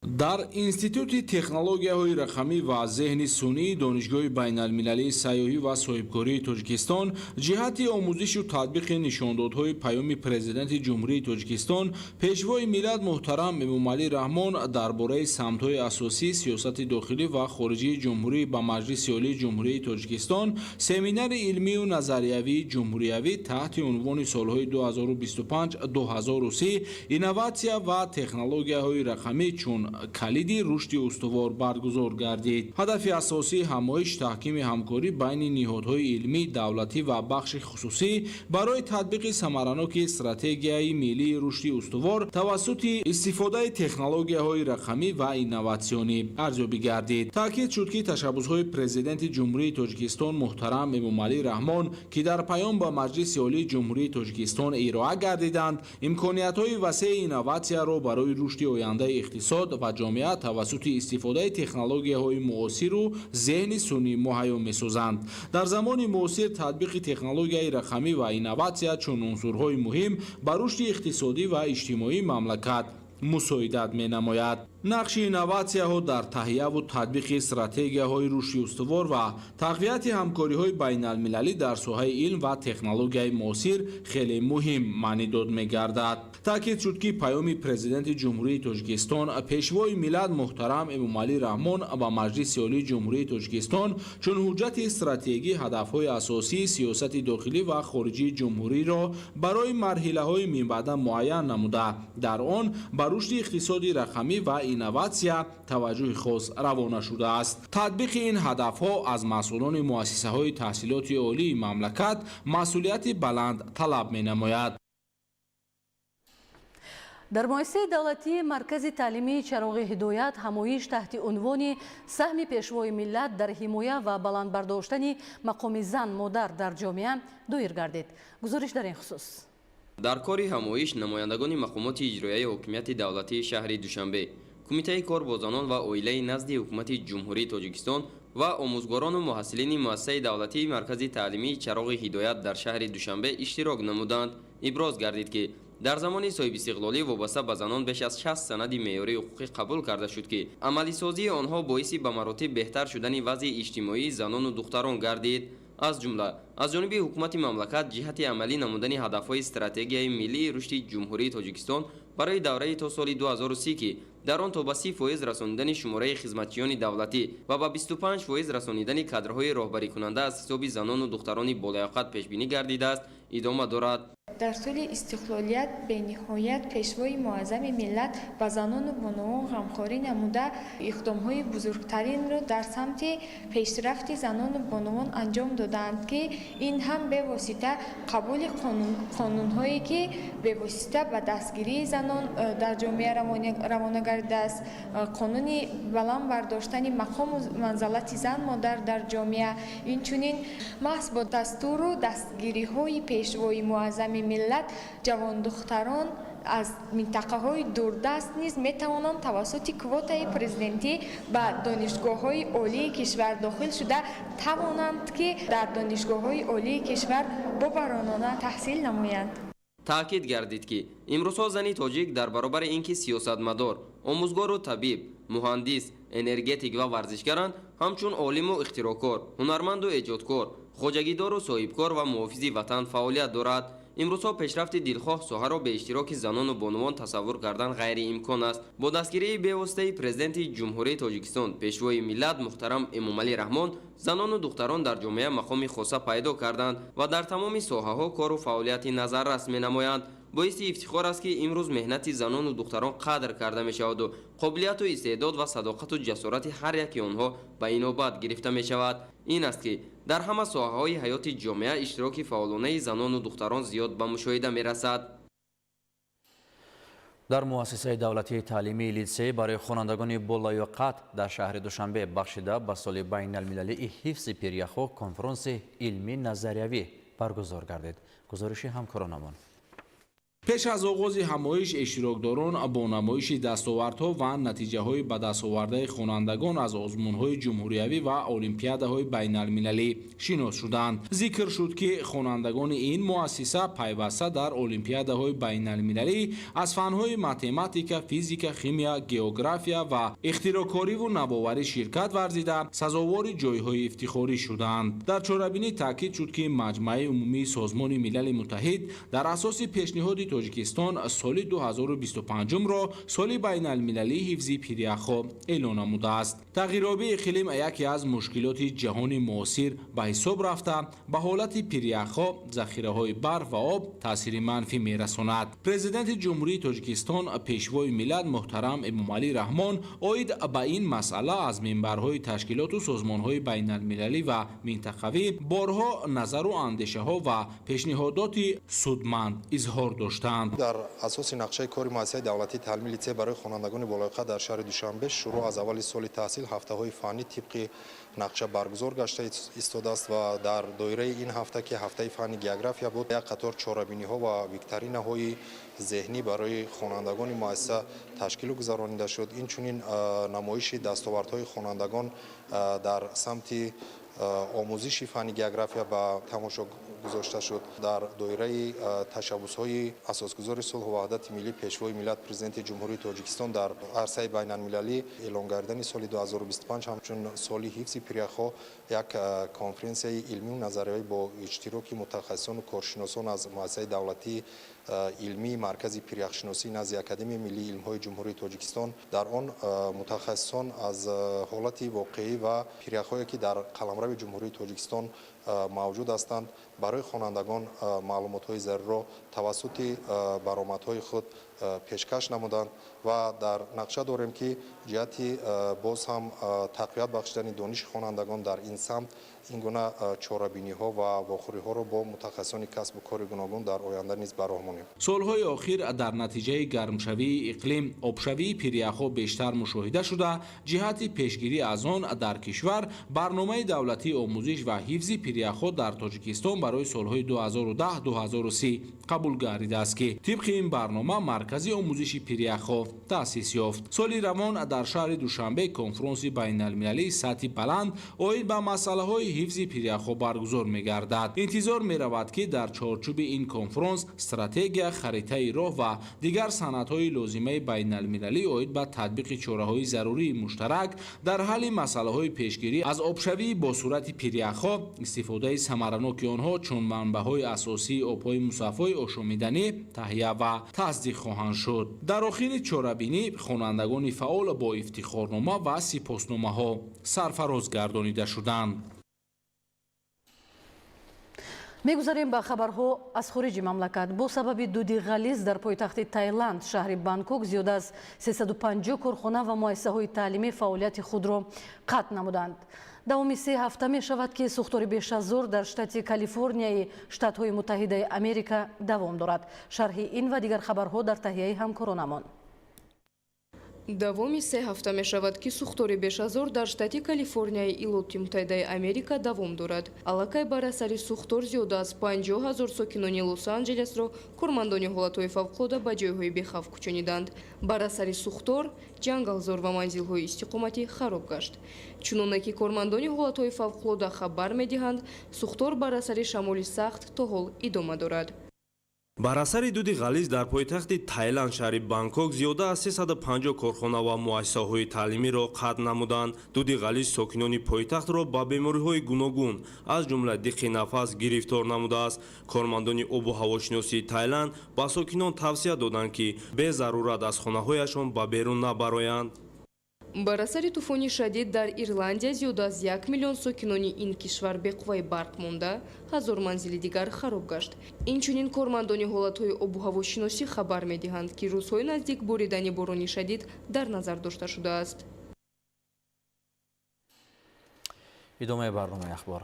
дар институти технологияҳои рақамӣ ва зеҳни сунъӣ донишгоҳи байналмилалии сайёҳӣ ва соҳибкории тоҷикистон ҷиҳати омӯзишу татбиқи нишондодҳои паёми президенти ҷумҳурии тоҷикистон пешвои миллат муҳтарам эмомалӣ раҳмон дар бораи самтҳои асосии сиёсати дохилӣ ва хориҷии ҷумҳурӣ ба маҷлиси олии ҷумҳурии тоҷикистон семинари илмию назариявии ҷумҳуриявӣ таҳти унвони солҳои 2025-2030 инноватсия ва технологияҳои рақамӣ чун калиди рушди устувор баргузор гардид. ҳадафи асосии ҳамоиш таҳкими ҳамкорӣ байни ниҳодҳои илмӣ, давлатӣ ва бахши хусусӣ барои татбиқи самараноки стратегияи миллии рушди устувор тавассути истифодаи технологияҳои рақамӣ ва инноватсионӣ арзёбӣ гардид. таъкид шуд ки ташаббусҳои президенти ҷумҳурии тоҷикистон муҳтарам эмомалӣ раҳмон ки дар паём ба маҷлиси олии ҷумҳурии тоҷикистон ироа гардиданд имкониятҳои васеи инноватсияро барои рушди ояндаи иқтисод ва ҷомеа тавассути истифодаи технологияҳои муосиру зеҳни сунъӣ муҳайё месозанд. дар замони муосир татбиқи технологияи рақамӣ ва инноватсия чун унсурҳои муҳим ба рушди иқтисодӣ ва иҷтимоии мамлакат мусоидат менамояд. нақши инноватсияҳо дар таҳияву татбиқи стратегияҳои рушди устувор ва тақвияти ҳамкориҳои байналмилалӣ дар соҳаи илм ва технологияи муосир хеле муҳим маънӣ дод мегардад. таъкид шуд ки паёми президенти ҷумҳурии тоҷикистон пешвои миллат муҳтарам эмомалӣ раҳмон ба маҷлиси олии ҷумҳурии тоҷикистон чун ҳуҷҷати стратегӣ ҳадафҳои асосии сиёсати дохилӣ ва хориҷии ҷумҳуриро барои марҳилаҳои минбаъда муайян намуда дар он ба рушди иқтисоди рақамӣ ва инноватсия таваҷҷӯҳи хос равона шудааст. татбиқи ин ҳадафҳо аз масъулони муассисаҳои таҳсилоти олии мамлакат масъулияти баланд талаб менамояд. дар муассисаи давлатии маркази таълимии чароғи ҳидоят ҳамоиш таҳти унвони саҳми пешвои миллат дар ҳимоя ва баландбардоштани мақоми зан модар дар ҷомеа доир гардид. гузориш дар ин хусус. дар кори ҳамоиш намояндагони мақомоти иҷроияи ҳокимияти давлатии шаҳри душанбе, кумитаи кор бо занон ва оилаи назди ҳукумати ҷумҳурии тоҷикистон ва омӯзгорону муҳассилини муассисаи давлатии маркази таълимии чароғи ҳидоят дар шаҳри душанбе иштирок намуданд. иброз гардид ки дар замони соҳибистиқлолӣ вобаста ба занон беш аз 60 санади меъёрии ҳуқуқӣ қабул карда шуд ки амалисозии онҳо боиси ба маротиб беҳтар шудани вазъи иҷтимоии занону духтарон гардид. аз ҷумла аз ҷониби ҳукумати мамлакат ҷиҳати амалӣ намудани ҳадафҳои стратегияи миллии рушди ҷумҳурии тоҷикистон барои давраи то соли 2030 ки дар он то ба 30% расонидани шумораи хизматчиёни давлатӣ ва ба 25% расонидани кадрҳои роҳбарикунанда аз ҳисоби занону духтарони болаяқат пешбинӣ гардидааст, идома дорад. дар соли истиқлолият бениҳоят пешвои муаззами миллат ба занону бонуон ғамхорӣ намуда иқдомҳои бузургтаринро дар самти пешрафти занону бонуон анҷом доданд ки ин ҳам бевосита қабули қонунҳое ки бевосита ба дастгирии занон дар ҷомеа равона гардидааст, қонуни баланд бардоштани мақому манзалати зан модар дар ҷомеа, инчунин маҳз бо дастуру дастгириҳои пешвои муаззами миллат ҷавондухтарон аз минтақаҳои дурдаст низ метавонанд тавассути квотаи президентӣ ба донишгоҳҳои олии кишвар дохил шуда тавонанд ки дар донишгоҳҳои олии кишвар бобаронона таҳсил намоянд. таъкид гардид ки имрӯзҳо зани тоҷик дар баробари ин ки сиёсатмадор, омӯзгору табиб, муҳандис, энергетик ва варзишгаранд, ҳамчун олиму ихтироъкор, ҳунарманду эҷодкор, хоҷагидору соҳибкор ва муҳофизи ватан фаъолият дорад. имрӯзҳо пешрафти дилхоҳ соҳаро бе иштироки занону бонувон тасаввур кардан ғайриимкон аст. бо дастгирии бевоситаи президенти ҷумҳурии тоҷикистон пешвои миллат муҳтарам эмомалӣ раҳмон занону духтарон дар ҷомеа мақоми хоса пайдо карданд ва дар тамоми соҳаҳо кору фаъолияти назаррас менамоянд. боиси ифтихор аст ки имрӯз меҳнати занону духтарон қадр карда мешаваду қобилияту истеъдод ва садоқату ҷасорати ҳар яки онҳо ба инобат гирифта мешавад. ин аст ки дар ҳама соҳаҳои ҳаёти ҷомеа иштироки фаъолонаи занону духтарон зиёд ба мушоҳида мерасад. дар муассисаи давлатии таълимии литсей барои хонандагони болаёқат дар шаҳри Душанбе бахшида ба соли байналмилалии ҳифзи пиряхҳо конференси илмӣ назариявӣ баргузор гардид. гузориши ҳамкоронамон. пеш аз оғози ҳамоиш иштирокдорон бо намоиши дастовардҳо ва натиҷаҳои ба дастовардаи хонандагон аз озмунҳои ҷумҳуриявӣ ва олимпиадаҳои байналмилалӣ шинос шуданд. зикр шуд ки хонандагони ин муассиса пайваста дар олимпиадаҳои байналмилалӣ аз фанҳои математика, физика, химия, география ва ихтироокориву набоварӣ ширкат варзида сазовори ҷойҳои ифтихорӣ шуданд. дар чорабинӣ таъкид шуд ки маҷмаи умумии созмони милали муттаҳид дар асоси пешниҳоди Тоҷикистон соли 2025-ро соли байналмилалии ҳифзи пиряхҳо эълон намудааст. тағйирёбии иқлим яке аз мушкилоти ҷаҳони муосир ба ҳисоб рафта ба ҳолати пиряхҳо, захираҳои барф ва об таъсири манфӣ мерасонад. президенти ҷумҳурии Тоҷикистон пешвои миллат муҳтарам Эмомалӣ Раҳмон оид ба ин масъала аз минбарҳои ташкилоту созмонҳои байналмилалӣ ва минтақавӣ борҳо назару андешаҳо ва пешниҳодоти судманд изҳор доштанд. дар асоси нақшаи кори муассисаи давлатии таълимии литсей барои хонандагони болоиқат дар шаҳри Душанбе шуруъ аз аввали соли таҳсил ҳафтаҳои фаннӣ тибқи нақша баргузор гашта истодааст ва дар доираи ин ҳафта ки ҳафтаи фанни география буд, як қатор чорабиниҳо ва викторинаҳои зеҳнӣ барои хонандагони муассиса ташкил гузаронида шуд. инчунин намоиши дастовардҳои хонандагон дар самти омӯзиши фанни география ба тамошо гузошта шуд. дар доираи ташаббусҳои асосгузори сулҳу ваҳдати миллӣ пешвои миллат президенти ҷумҳурии Тоҷикистон дар арсаи байналмилалӣ эълон гардидани соли 2025 ҳамчун соли ҳифзи пиряхҳо як конференсияи илмию назариявӣ бо иштироки мутахассисону коршиносон аз муассисаи давлатии илмии маркази пиряхшиносӣ назди академияи миллии илмҳои ҷумҳурии Тоҷикистон. дар он мутахассисон аз ҳолати воқеӣ ва пиряхҳое ки дар қаламрави ҷумҳурии Тоҷикистон мавҷуд ҳастанд барои хонандагон маълумотҳои заруриро тавассути баромадҳои худ пешкаш намуданд ва дар нақша дорем ки ҷиҳати боз ҳам тақвият бахшидани дониши хонандагон дар ин самт ин гуна чорабиниҳо ва вохӯриҳоро бо мутахассисони касбу кори гуногун дар оянда низ ба роҳ монем. солҳои охир дар натиҷаи гармшавии иқлим обшавии пиряхҳо бештар мушоҳида шуда ҷиҳати пешгирӣ аз он дар кишвар барномаи давлатии омӯзиш ва ҳифзи пиряхҳо дар Тоҷикистон барои солҳои 2010-2030 қабул гардидааст ки тибқи ин барнома маркази омӯзиши пиряхҳо таъсис ёфт. соли равон дар шаҳри Душанбе конференси байналмилалии сатҳи баланд оид ба масъалаҳои ҳифзи пиряхҳо баргузор мегардад. интизор меравад ки дар чорчӯби ин конференс стратегия, харитаи роҳ ва дигар санадҳои лозимаи байналмилалӣ оид ба татбиқи чораҳои зарурии муштарак дар ҳалли масъалаҳои пешгирӣ аз обшавии бо сурати пиряхҳо, истифодаи самараноки онҳо чун манбаъҳои асосии обҳои мусаффои ошомиданӣ таҳия ва таздиқ хоҳанд шуд. дар охири чорабинӣ хонандагони фаъол бо ифтихорнома ва сипосномаҳо сарфароз гардонида шуданд. мегузарем ба хабарҳо аз хориҷи мамлакат. бо сабаби дуди ғализ дар пойтахти Таиланд шаҳри Бангкок зиёда аз 350 корхона ва муассисаҳои таълимӣ фаъолияти худро қатъ намуданд. давоми 3 ҳафта мешавад ки сӯхтори беш аз зор дар штати Калифорнияи Штатҳои Муттаҳидаи Америка давом дорад. шарҳи ин ва дигар хабарҳо дар таҳияи ҳамкоронамон. давоми 3 ҳафта мешавад ки сӯхтори беш аз зор дар штати Калифорнияи Иёлоти Муттаҳидаи Америка давом дорад. аллакай бар асари сӯхтор зиёда аз 50 000 сокинони Лос-Анҷелесро кормандони ҳолатҳои фавқулодда ба ҷойҳои бехавф кӯчониданд. бар асари сӯхтор ҷангалзор ва манзилҳои истиқоматӣ хароб гашт. чуноне ки кормандони ҳолатҳои фавқулодда хабар медиҳанд, сӯхтор бар асари шамоли сахт то ҳол идома дорад. бар асари дуди ғализ дар пойтахти Таиланд шаҳри Бангкок зиёда аз 350 корхона ва муассисаҳои таълимиро қатъ намуданд. дуди ғализ сокинони пойтахтро ба бемориҳои гуногун аз ҷумла диққи нафас гирифтор намудааст. кормандони обу ҳавошиносии Таиланд ба сокинон тавсия доданд ки бе зарурат аз хонаҳояшон ба берун набароянд. бар асари тӯфони шадид дар Ирландия зиёда аз 1 миллион сокинони ин кишвар беқувваи барқ монда, 1000 манзили дигар хароб гашт. инчунин кормандони ҳолатҳои обу ҳавошиносӣ хабар медиҳанд ки рӯзҳои наздик боридани борони шадид дар назар дошта шудааст. идомаи барномаи ахбор.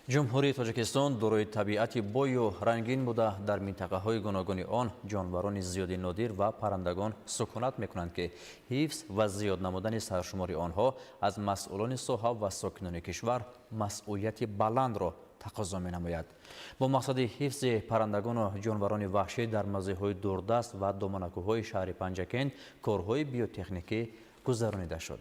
ҷумҳурии тоҷикистон дорои табиати бою рангин буда дар минтақаҳои гуногуни он ҷонварони зиёди нодир ва паррандагон сукунат мекунанд ки ҳифз ва зиёд намудани саршумори онҳо аз масъулони соҳа ва сокинони кишвар масъулияти баландро тақозо менамояд. бо мақсади ҳифзи паррандагону ҷонварони ваҳшӣ дар мавзеъҳои дурдаст ва доманакӯҳои шаҳри Панҷакент корҳои биотехникӣ гузаронида шуд.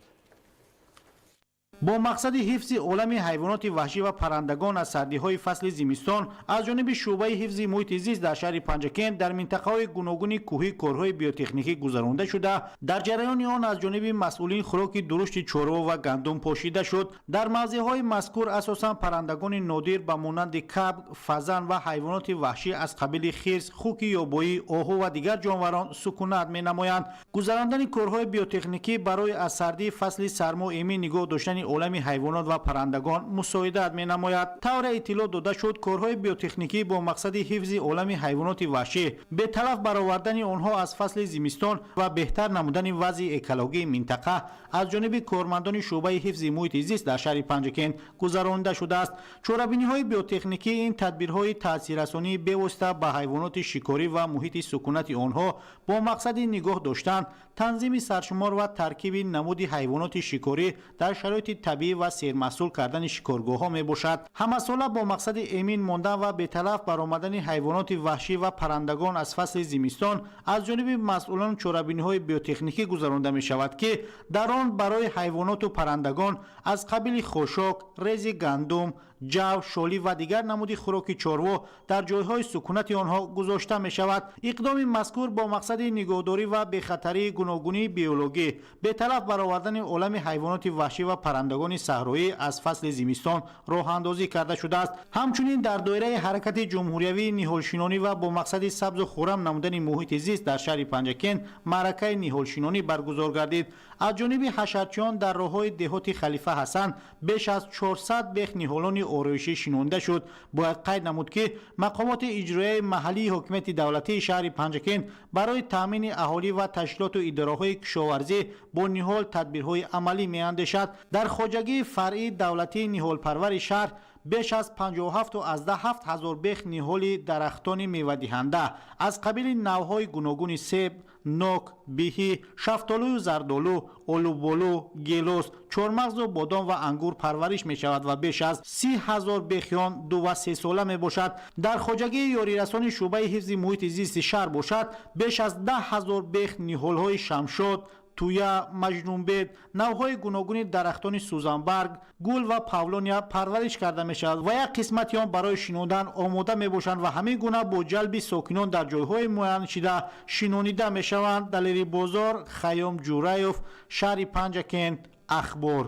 бо мақсади ҳифзи олами ҳайвоноти ваҳшӣ ва паррандагон аз сардиҳои фасли зимистон аз ҷониби шуъбаи ҳифзи муҳити зист дар шаҳри Панҷакент дар минтақаҳои гуногуни кӯҳӣ корҳои биотехникӣ гузаронда шуда, дар ҷараёни он аз ҷониби масъулин хӯроки дурушти чорво ва гандум пошида шуд. дар мавзеъҳои мазкур асосан паррандагони нодир ба монанди кабк, фазан ва ҳайвоноти ваҳшӣ аз қабили хирс, хуки ёбоӣ, оҳу ва дигар ҷонварон сукунат менамоянд. гузарондани корҳои биотехникӣ барои аз сардии фасли сармо эмин нигоҳ доштани олами ҳайвонот ва паррандагон мусоидат менамояд. тавре иттилоъ дода шуд, корҳои биотехникӣ бо мақсади ҳифзи олами ҳайвоноти ваҳшӣ, беталаф баровардани онҳо аз фасли зимистон ва беҳтар намудани вазъи экологии минтақа аз ҷониби кормандони шуъбаи ҳифзи муҳити зист дар шаҳри Панҷакент гузаронида шудааст. чорабиниҳои биотехникӣ ин тадбирҳои таъсиррасонии бевосита ба ҳайвоноти шикорӣ ва муҳити сукунати онҳо бо мақсади нигоҳ доштан, танзими саршумор ва таркиби намуди ҳайвоноти шикорӣ дар шароити табиӣ ва сермаҳсул кардани шикоргоҳҳо мебошад. ҳамасола бо мақсади эмин мондан ва беталаф баромадани ҳайвоноти ваҳшӣ ва паррандагон аз фасли зимистон аз ҷониби масъулони чорабиниҳои биотехникӣ гузаронида мешавад ки дар он барои ҳайвоноту паррандагон аз қабили хошок, рези гандум, ҷав, шолӣ ва дигар намуди хӯроки чорво дар ҷойҳои сукунати онҳо гузошта мешавад. иқдоми мазкур бо мақсади нигоҳдорӣ ва бехатарии гуногунии биологӣ, беталаф баровардани олами ҳайвоноти ваҳшӣ ва паррандагони саҳроӣ аз фасли зимистон роҳандозӣ карда шудааст. ҳамчунин дар доираи ҳаракати ҷумҳуриявии ниҳолшинонӣ ва бо мақсади сабзу хӯрам намудани муҳити зист дар шаҳри Панҷакент маъракаи ниҳолшинонӣ баргузор гардид. аз ҷониби ҳашарчиён дар роҳҳои деҳоти Халифа Ҳасан беш аз 400 бех ниҳолони ороишӣ шинонида шуд. бояд қайд намуд ки мақомоти иҷроияи маҳаллии ҳокимияти давлатии шаҳри Панҷакент барои таъмини аҳолӣ ва ташкилоту идораҳои кишоварзӣ бо ниҳол тадбирҳои амалӣ меандешад. дар хоҷагии фаръии давлатии ниҳолпарвари шаҳр беш аз 57 ҳазор бех ниҳоли дарахтони мевадиҳанда аз қабили навъҳои гуногуни себ, нок, биҳӣ, шафтолую зардолу, олуболу, гелос, чормағзу бодом ва ангур парвариш мешавад ва беш аз 30 ҳазор бехиён 2 ва 3 сола мебошад. дар хоҷагии ёрирасони шуъбаи ҳифзи муҳити зисти шаҳр бошад беш аз 10 ҳазор бех ниҳолҳои шамшод, туя, маҷнунбед, навъҳои гуногуни дарахтони сузанбарг, гул ва павлония парвариш карда мешавад ва як қисмати он барои шинодан омода мебошанд ва ҳамин гуна бо ҷалби сокинон дар ҷойҳои муайян шида шинонида мешаванд. далери бозор, Хаём Ҷураев, шаҳри Панҷакент, ахбор.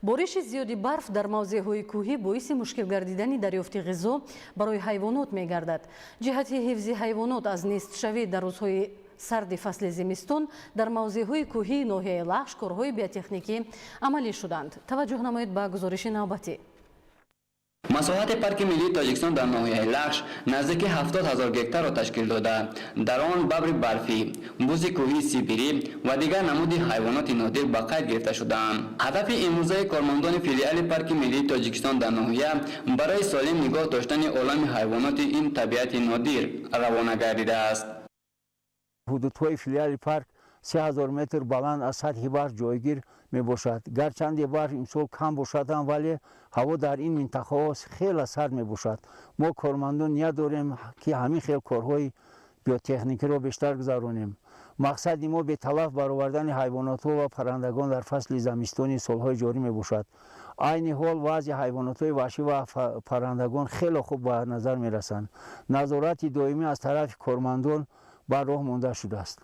бориши зиёди барф дар мавзеъҳои кӯҳӣ боиси мушкил гардидани дарёфти ғизо барои ҳайвонот мегардад. ҷиҳати ҳифзи ҳайвонот аз нестшавӣ дар рӯзҳои сарди фасли зимистон дар мавзеъҳои кӯҳии ноҳияи Лахш корҳои биотехникӣ амалӣ шуданд. таваҷҷӯҳ намоед ба гузориши навбатӣ. масоҳати парки миллии тоҷикистон дар ноҳияи Лахш наздики 70 000 гектарро ташкил дода, дар он бабри барфӣ, бузи кӯҳии сибирӣ ва дигар намуди ҳайвоноти нодир ба қайд гирифта шуданд. ҳадафи имрӯзаи кормандони филиали парки миллии тоҷикистон дар ноҳия барои солим нигоҳ доштани олами ҳайвоноти ин табиати нодир равона гардидааст. ҳудудҳои филиали парк 3000 метр баланд аз сатҳи барф ҷойгир мебошад. гарчанде барф имсол кам бошадам, вале ҳаво дар ин минтақаҳо хеле сард мебошад. мо кормандон ният дорем ки ҳамин хел корҳои биотехникиро бештар гузаронем. мақсади мо беталаф баровардани ҳайвонотҳо ва паррандагон дар фасли замистони солҳои ҷорӣ мебошад. айни ҳол вазъи ҳайвонотҳои ваҳшӣ ва паррандагон хеле хуб ба назар мерасанд. назорати доимӣ аз тарафи кормандон бар роҳ монда шудааст.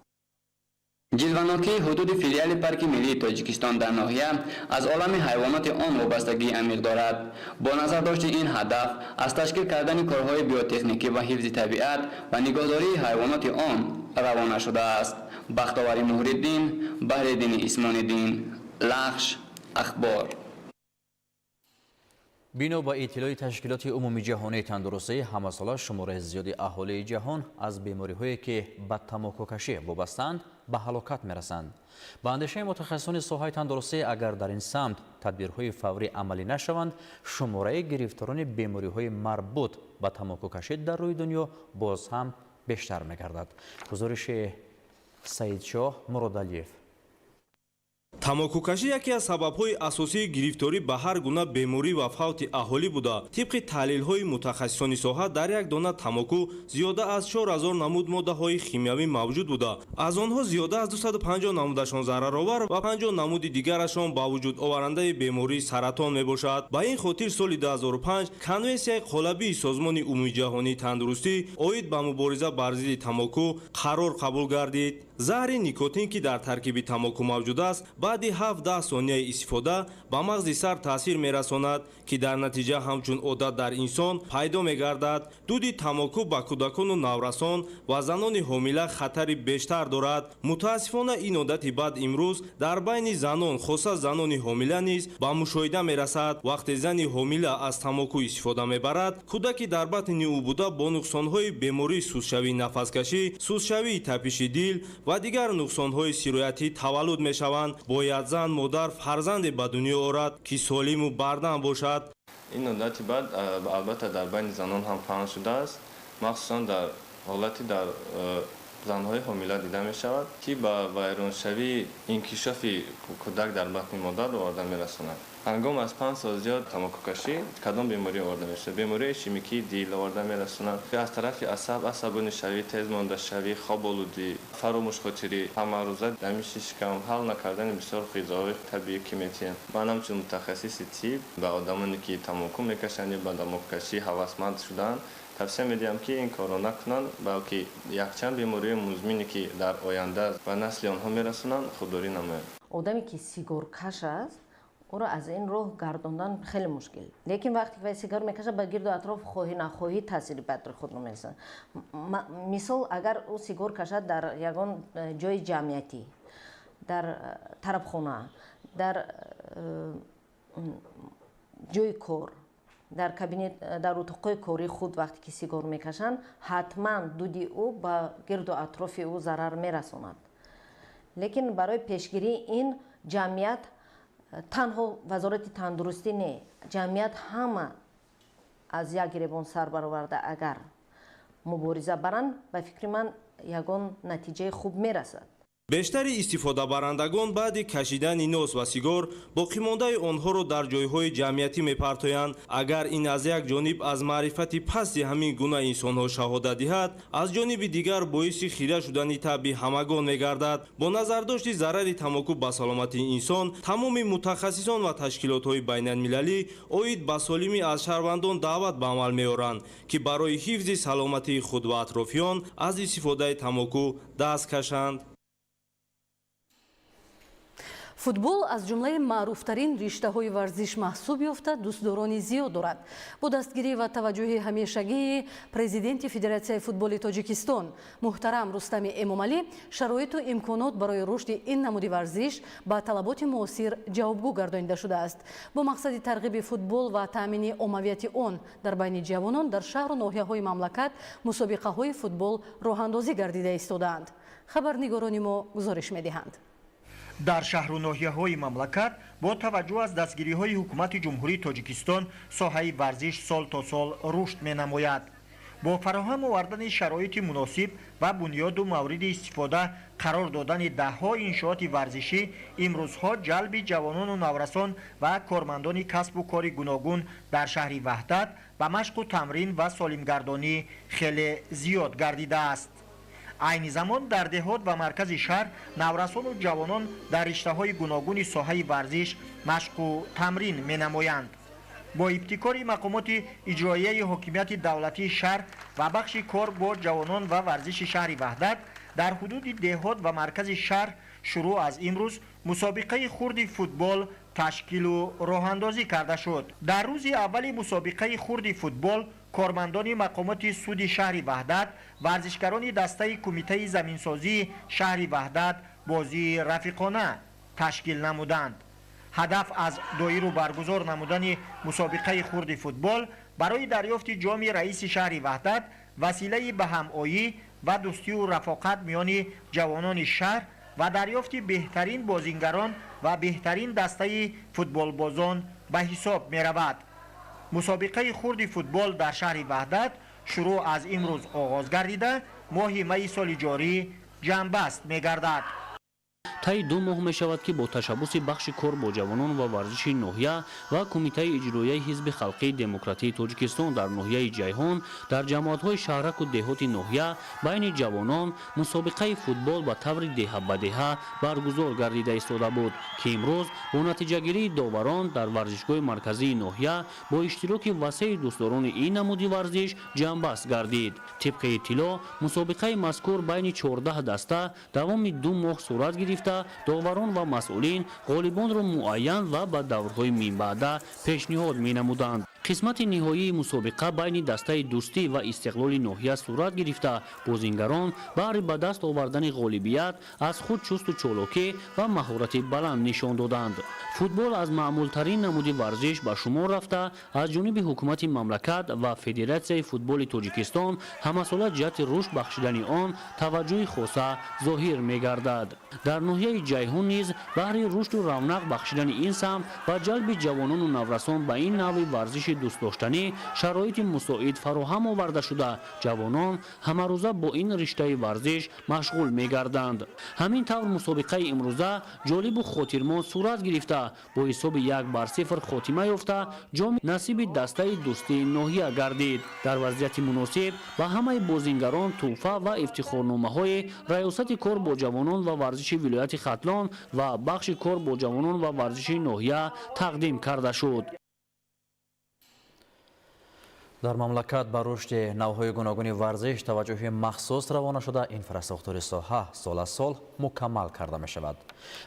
ҷилванокии ҳудуди филиали парки миллии тоҷикистон дар ноҳия аз олами ҳайвоноти он вобастагии амиқ дорад. бо назардошти ин ҳадаф аз ташкил кардани корҳои биотехникӣ ва ҳифзи табиат ва нигоҳдории ҳайвоноти он равона шудааст. бахтовари Муҳриддин, Баҳреддини Исмониддин, Лахш, ахбор. бино ба иттилои ташкилоти умумии ҷаҳонии тандурустӣ ҳамасола шумораи зиёди аҳолии ҷаҳон аз бемориҳое ки ба тамокукашӣ вобастаанд ба ҳалокат мерасанд. ба андешаи мутахассисони соҳаи тандурустӣ, агар дар ин самт тадбирҳои фаврӣ амалӣ нашаванд, шумораи гирифторони бемориҳои марбут ба тамокукашӣ дар рӯи дунё боз ҳам бештар мегардад. гузориши Саидшоҳ Муродалиев. тамокукашӣ яке аз сабабҳои асосии гирифторӣ ба ҳар гуна беморӣ ва фавти аҳолӣ буда, тибқи таҳлилҳои мутахассисони соҳа дар як дона тамоку зиёда аз 4000 намуд моддаҳои химиявӣ мавҷуд буда. аз онҳо зиёда аз 250 намудашон зараровар ва 50 намуди дигарашон ба вуҷуд оварандаи бемории саратон мебошад. ба ин хотир соли 2005 конвенсияи қолабии созмони умумии ҷаҳонии тандурустӣ оид ба мубориза бар зидди тамоку қарор қабул гардид. заҳри никотин ки дар таркиби тамоку мавҷуд аст, баъди 7-10 сонияи истифода ба мағзи сар таъсир мерасонад, ки дар натиҷа ҳамчун одат дар инсон пайдо мегардад. дуди тамоку ба кӯдакону наврасон ва занони ҳомила хатари бештар дорад. мутаассифона ин одати бад имрӯз дар байни занон, хоса занони ҳомила низ ба мушоҳида мерасад. вақте зани ҳомила аз тамоку истифода мебарад, кӯдаки дар батни ӯ буда бо нуқсонҳои бемории сӯзшавии нафаскашӣ, сӯзшавии тапиши дил ва дигар нуқсонҳои сироятӣ таваллуд мешаванд. бояд зан модар фарзанде ба дунё орад, ки солиму бардам бошад. ин одати бад албатта дар байни занон ҳам паҳн шудааст, махсусан дар ҳолати дар занҳои ҳомила дида мешавад, ки ба вайроншавии инкишофи кӯдак дар батни модар оварда мерасонад. ҳангом аз 5 сол зиёд тамокукашӣ кадом беморӣ оварда мешавад? бемории ишемикии дил оварда мерасонад, аз тарафи асабонишавӣ, тезмондашавӣ, хоболудӣ, фаромӯшхотирӣ, ҳамарӯза, дамиши шикам, ҳал накардани бисёр ғизоҳои табиӣ ки метиҳанд. ман ҳамчун мутахассиси тиб ба одамоне ки тамоку мекашанд ё ба тамокукашӣ ҳавасманд шудаанд тавсия медиҳам, ки ин корро накунанд, балки якчанд бемории музмине ки дар оянда ба насли онҳо мерасонанд худдорӣ намоянд. одаме ки сигаркаш аст, ӯро аз ин роҳ гардондан хеле мушкил. лекин вақте ки вай сигар мекашад, ба гирду атроф хоҳӣ нахоҳӣ таъсири бадро худро мерасонад. мисол, агар ӯ сигар кашад дар ягон ҷои ҷамъиятӣ, дар тарабхона, дар ҷои кор, дар кабинет, дар утуқҳои кории худ вақте ки сигар мекашанд, ҳатман дуди ӯ ба гирду атрофи ӯ зарар мерасонад. лекин барои пешгирии ин ҷамъият, танҳо вазорати тандурустӣ не, ҷамъият ҳама аз як гиребон сар бароварда агар мубориза баранд, ба фикри ман ягон натиҷаи хуб мерасад. бештари истифодабарандагон баъди кашидани нос ва сигор боқимондаи онҳоро дар ҷойҳои ҷамъиятӣ мепартоянд. агар ин аз як ҷониб аз маърифати пасти ҳамин гуна инсонҳо шаҳодат диҳад, аз ҷониби дигар боиси хира шудани таби ҳамагон мегардад. бо назардошти зарари тамоку ба саломатии инсон, тамоми мутахассисон ва ташкилотҳои байналмилалӣ оид ба солимӣ аз шаҳрвандон даъват ба амал меоранд, ки барои ҳифзи саломатии худ ва атрофиён аз истифодаи тамоку даст кашанд. футбол аз ҷумлаи маъруфтарин риштаҳои варзиш маҳсуб ёфта дӯстдорони зиёд дорад. бо дастгирӣ ва таваҷҷӯҳи ҳамешагии президенти Федератсияи футболи Тоҷикистон муҳтарам Рустами Эмомалӣ, шароиту имконот барои рушди ин намуди варзиш ба талаботи муосир ҷавобгӯ гардонида шудааст. бо мақсади тарғиби футбол ва таъмини оммавияти он дар байни ҷавонон дар шаҳру ноҳияҳои мамлакат мусобиқаҳои футбол роҳандозӣ гардида истодаанд. хабарнигорони мо гузориш медиҳанд. дар шаҳру ноҳияҳои мамлакат бо таваҷҷӯҳ аз дастгириҳои ҳукумати ҷумҳурии Тоҷикистон соҳаи варзиш сол то сол рушд менамояд. бо фароҳам овардани шароити муносиб ва бунёду мавриди истифода қарор додани даҳҳо иншооти варзишӣ, имрӯзҳо ҷалби ҷавонону наврасон ва кормандони касбу кори гуногун дар шаҳри ваҳдат ба машқу тамрин ва солимгардонӣ хеле зиёд гардидааст. айни замон дар деҳот ва маркази шаҳр наврасону ҷавонон дар риштаҳои гуногуни соҳаи варзиш машқу тамрин менамоянд. бо ибтикори мақомоти иҷроияи ҳокимияти давлатии шаҳр ва бахши кор бо ҷавонон ва варзиши шаҳри ваҳдат дар ҳудуди деҳот ва маркази шаҳр шурӯъ аз имрӯз мусобиқаи хурди футбол ташкилу роҳандозӣ карда шуд. дар рӯзи аввали мусобиқаи хурди футбол кормандони мақомоти суди шаҳри ваҳдат, варзишгарони дастаи кумитаи заминсозии шаҳри ваҳдат бозии рафиқона ташкил намуданд. ҳадаф аз доиру баргузор намудани мусобиқаи хурди футбол барои дарёфти ҷоми раиси шаҳри ваҳдат василаи ба ҳамоӣ ва дӯстию рафоқат миёни ҷавонони шаҳр ва дарёфти беҳтарин бозингарон ва беҳтарин дастаи футболбозон ба ҳисоб меравад. мусобиқаи хурди футбол дар шаҳри ваҳдат шурӯъ аз имрӯз оғоз гардида моҳи майи соли ҷорӣ ҷамъбаст мегардад. таи 2 моҳ мешавад ки бо ташаббуси бахши кор бо ҷавонон ва варзиши ноҳия ва кумитаи иҷроияи ҳизби халқии демократии тоҷикистон дар ноҳияи ҷайҳон дар ҷамоатҳои шаҳраку деҳоти ноҳия байни ҷавонон мусобиқаи футбол ба таври деҳа ба деҳа баргузор гардида истода буд ки имрӯз бо натиҷагирии доварон дар варзишгоҳи марказии ноҳия бо иштироки васеъи дӯстдорони ин намуди варзиш ҷамъбаст гардид. тибқи иттилоъ мусобиқаи мазкур байни 14 даста давоми 2 моҳ сурат гирифта доварон ва масъулин ғолибонро муайян ва ба даврҳои минбаъда пешниҳод менамуданд. қисмати ниҳоии мусобиқа байни дастаи дӯстӣ ва истиқлоли ноҳия сурат гирифта бозингарон баҳри ба даст овардани ғолибият аз худ чусту чолокӣ ва маҳорати баланд нишон доданд. футбол аз маъмултарин намуди варзиш ба шумор рафта аз ҷониби ҳукумати мамлакат ва федератсияи футболи тоҷикистон ҳамасола ҷиҳати рушд бахшидани он таваҷҷӯҳи хоса зоҳир мегардад. дар ноҳияи ҷайҳун низ баҳри рушду равнақ бахшидани ин самт ва ҷалби ҷавонону наврасон ба ин навъи варзиши дӯстдоштанӣ шароити мусоид фароҳам оварда шуда ҷавонон ҳамарӯза бо ин риштаи варзиш машғул мегарданд. ҳамин тавр мусобиқаи имрӯза ҷолибу хотирмон сурат гирифта бо ҳисоби 1-0 хотима ёфта ҷоми насиби дастаи дӯстии ноҳия гардид. дар вазъияти муносиб ба ҳамаи бозингарон тӯҳфа ва ифтихорномаҳои раёсати кор бо ҷавонон ва варзиши вилояти хатлон ва бахши кор бо ҷавонон ва варзиши ноҳия тақдим карда шуд. дар мамлакат ба рушди навъҳои гуногуни варзиш таваҷҷӯҳи махсус равона шуда инфраструктури соҳа сол аз сол мукаммал карда мешавад.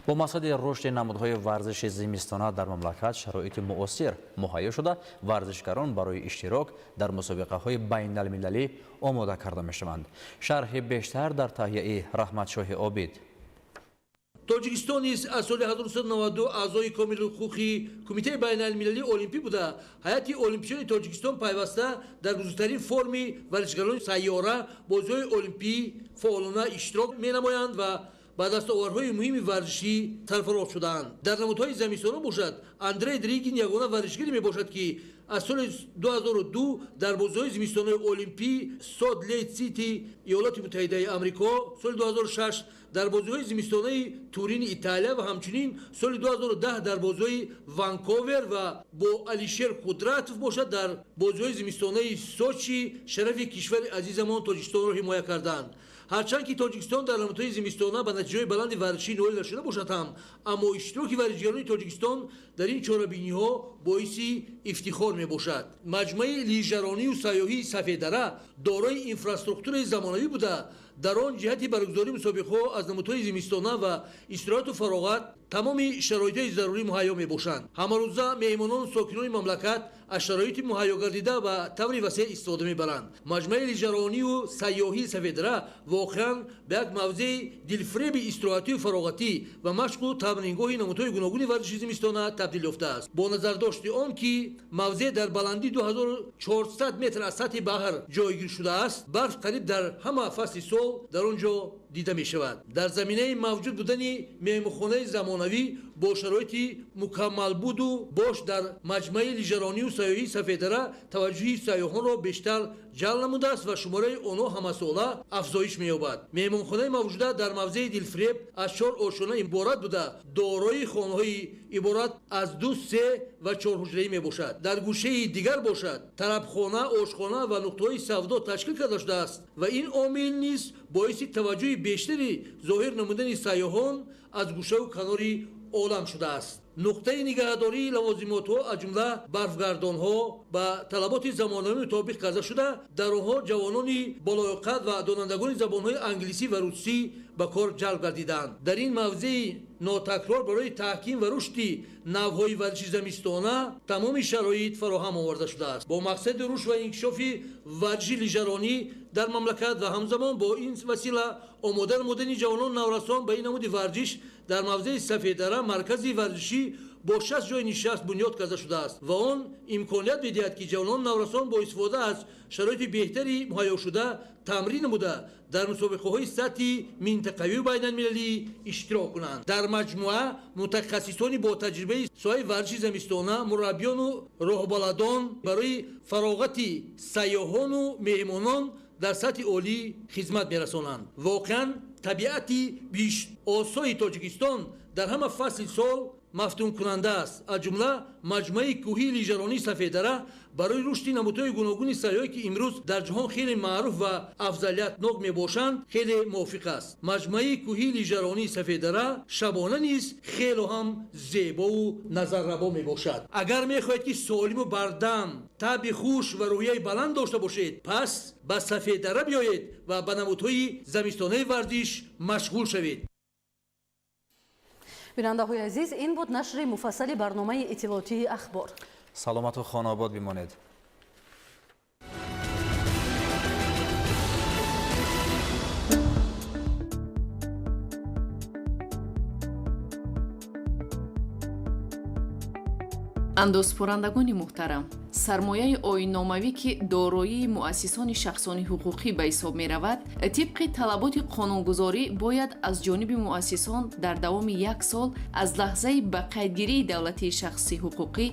бо мақсади рушди намудҳои варзиши зимистона дар мамлакат шароити муосир муҳайё шуда варзишгарон барои иштирок дар мусобиқаҳои байналмилалӣ омода карда мешаванд. шарҳи бештар дар таҳияи раҳматшоҳи обид. тоҷикистон низ аз соли 1992 аъзои комилуқуқи кумитаи байналмилалии олимпӣ буда ҳайати олимпичони тоҷикистон пайваста дар бузургтарин форми варзишгарони сайёра бозиҳои олимпӣ фаъолона иштирок менамоянд ва ба дастоварҳои муҳими варзишӣ сарфароз шудаанд. дар намудҳои зимистона бошад Андрей Дригин ягона варзишгаре мебошад ки аз соли 2002 дар бозиҳои зимистонаи олимпӣ Солт Лейк Сити иёлоти муттаҳидаи амрико, соли 2006 дар бозиҳои зимистонаи Турини Италия ва ҳамчунин соли 2010 дар бозиҳои Ванковер ва бо Алишер Қудратов бошад дар бозиҳои зимистонаи Сочи шарафи кишвари азизамон Тоҷикистонро ҳимоя карданд. ҳарчанд ки тоҷикистон дар намудҳои зимистона ба натиҷаҳои баланди варзишӣ ноил нашуда бошад ҳам, аммо иштироки варзишгарони тоҷикистон дар ин чорабиниҳо боиси ифтихор мебошад. маҷмӯи лижаронию сайёҳии Сафедара дорои инфраструктураи замонавӣ буда дар он ҷиҳати баргузории мусобиқаҳо аз намудҳои зимистона ва истироҳату фароғат тамоми шароитҳои зарурӣ муҳайё мебошанд. ҳамарӯза меҳмонону сокинони мамлакат аз шароити муҳайёгардида ба таври васеъ истифода мебаранд. маҷмӯи лижаронию сайёҳии Сафедара воқеан ба як мавзеи дилфреби истироҳатию фароғатӣ ва машқу тамрингоҳи намудҳои гуногуни варзиши зимистона табдил ёфтааст. бо назардошти он ки мавзеъ дар баландии 2400 метр аз сатҳи баҳр ҷойгир шудааст, барф қариб дар ҳама фасли сол дар он ҷо дида мешавад. дар заминаи мавҷуд будани меҳмонхонаи замонавӣ бо шароити мукаммалбуду бош дар маҷмӯи лижаронию сайёҳии Сафедара таваҷҷӯҳи сайёҳонро бештар ҷалб намудааст ва шумораи онҳо ҳамасола афзоиш меёбад. меҳмонхонаи мавҷуда дар мавзеи дилфреб аз 4 ошона иборат буда дорои хонаҳои иборат аз 2, 3 ва 4 ҳуҷраӣ мебошад. дар гӯшаи дигар бошад тарабхона, ошхона ва нуқтаҳои савдо ташкил карда шудааст ва ин омил низ боиси таваҷҷӯҳи бештари зоҳир намудани сайёҳон аз гӯшаву канори олам шудааст. нуқтаи нигаҳдории лавозимотҳо аз ҷумла барфгардонҳо ба талаботи замонавӣ мутобиқ карда шуда дар онҳо ҷавонони болоиққат ва донандагони забонҳои англисӣ ва русӣ ба кор ҷалб гардиданд. дар ин мавзеи нотакрор барои таҳким ва рушди навъҳои варзиши зимистона тамоми шароит фароҳам оварда шудааст. Бо мақсади рушд ва инкишофи варзиши лижаронӣ дар мамлакат ва ҳамзамон бо ин васила омода намудани ҷавонон наврасон ба ин намуди варзиш дар мавзеи Сафедара маркази варзишӣ бо 6 ҷои нишаст бунёд карда шудааст ва он имконият медиҳад ки ҷавонон наврасон бо истифода аз шароити беҳтари муҳайёшуда тамрин намуда дар мусобиқаҳои сатҳи минтақавию байналмилалӣ иштирок кунанд. Дар маҷмӯа мутахассисони бо таҷрибаи соҳаи варзиши зимистона, мураббиёну роҳбаладон барои фароғати сайёҳону меҳмонон дар сатҳи олӣ хизмат мерасонанд. Воқеан табиати бишосои Тоҷикистон дар ҳама фасли сол мафтункунанда аст. аз ҷумла маҷмӯаи кӯҳии лижаронии Сафедара барои рушди намудҳои гуногуни сайёҳе ки имрӯз дар ҷаҳон хеле маъруф ва афзалиятнок мебошанд хеле мувофиқ аст. Маҷмӯаи кӯҳии лижаронии Сафедара шабона низ хело ҳам зебову назаррабо мебошад. Агар мехоҳед ки солиму бардам таби хуш ва рӯҳияи баланд дошта бошед, пас ба Сафедара биёед ва ба намудҳои зимистонаи варзиш машғул шавед. бинандаҳои азиз, ин буд нашри муфассали барномаи иттилоотии ахбор. саломату хонобод бимонед. андозпурандагони муҳтарам, сармояи оинномавӣ ки дороии муассисони шахсони ҳуқуқӣ ба ҳисоб меравад, тибқи талаботи қонунгузорӣ бояд аз ҷониби муассисон дар давоми 1 сол аз лаҳзаи ба қайдгирии давлатии шахси ҳуқуқӣ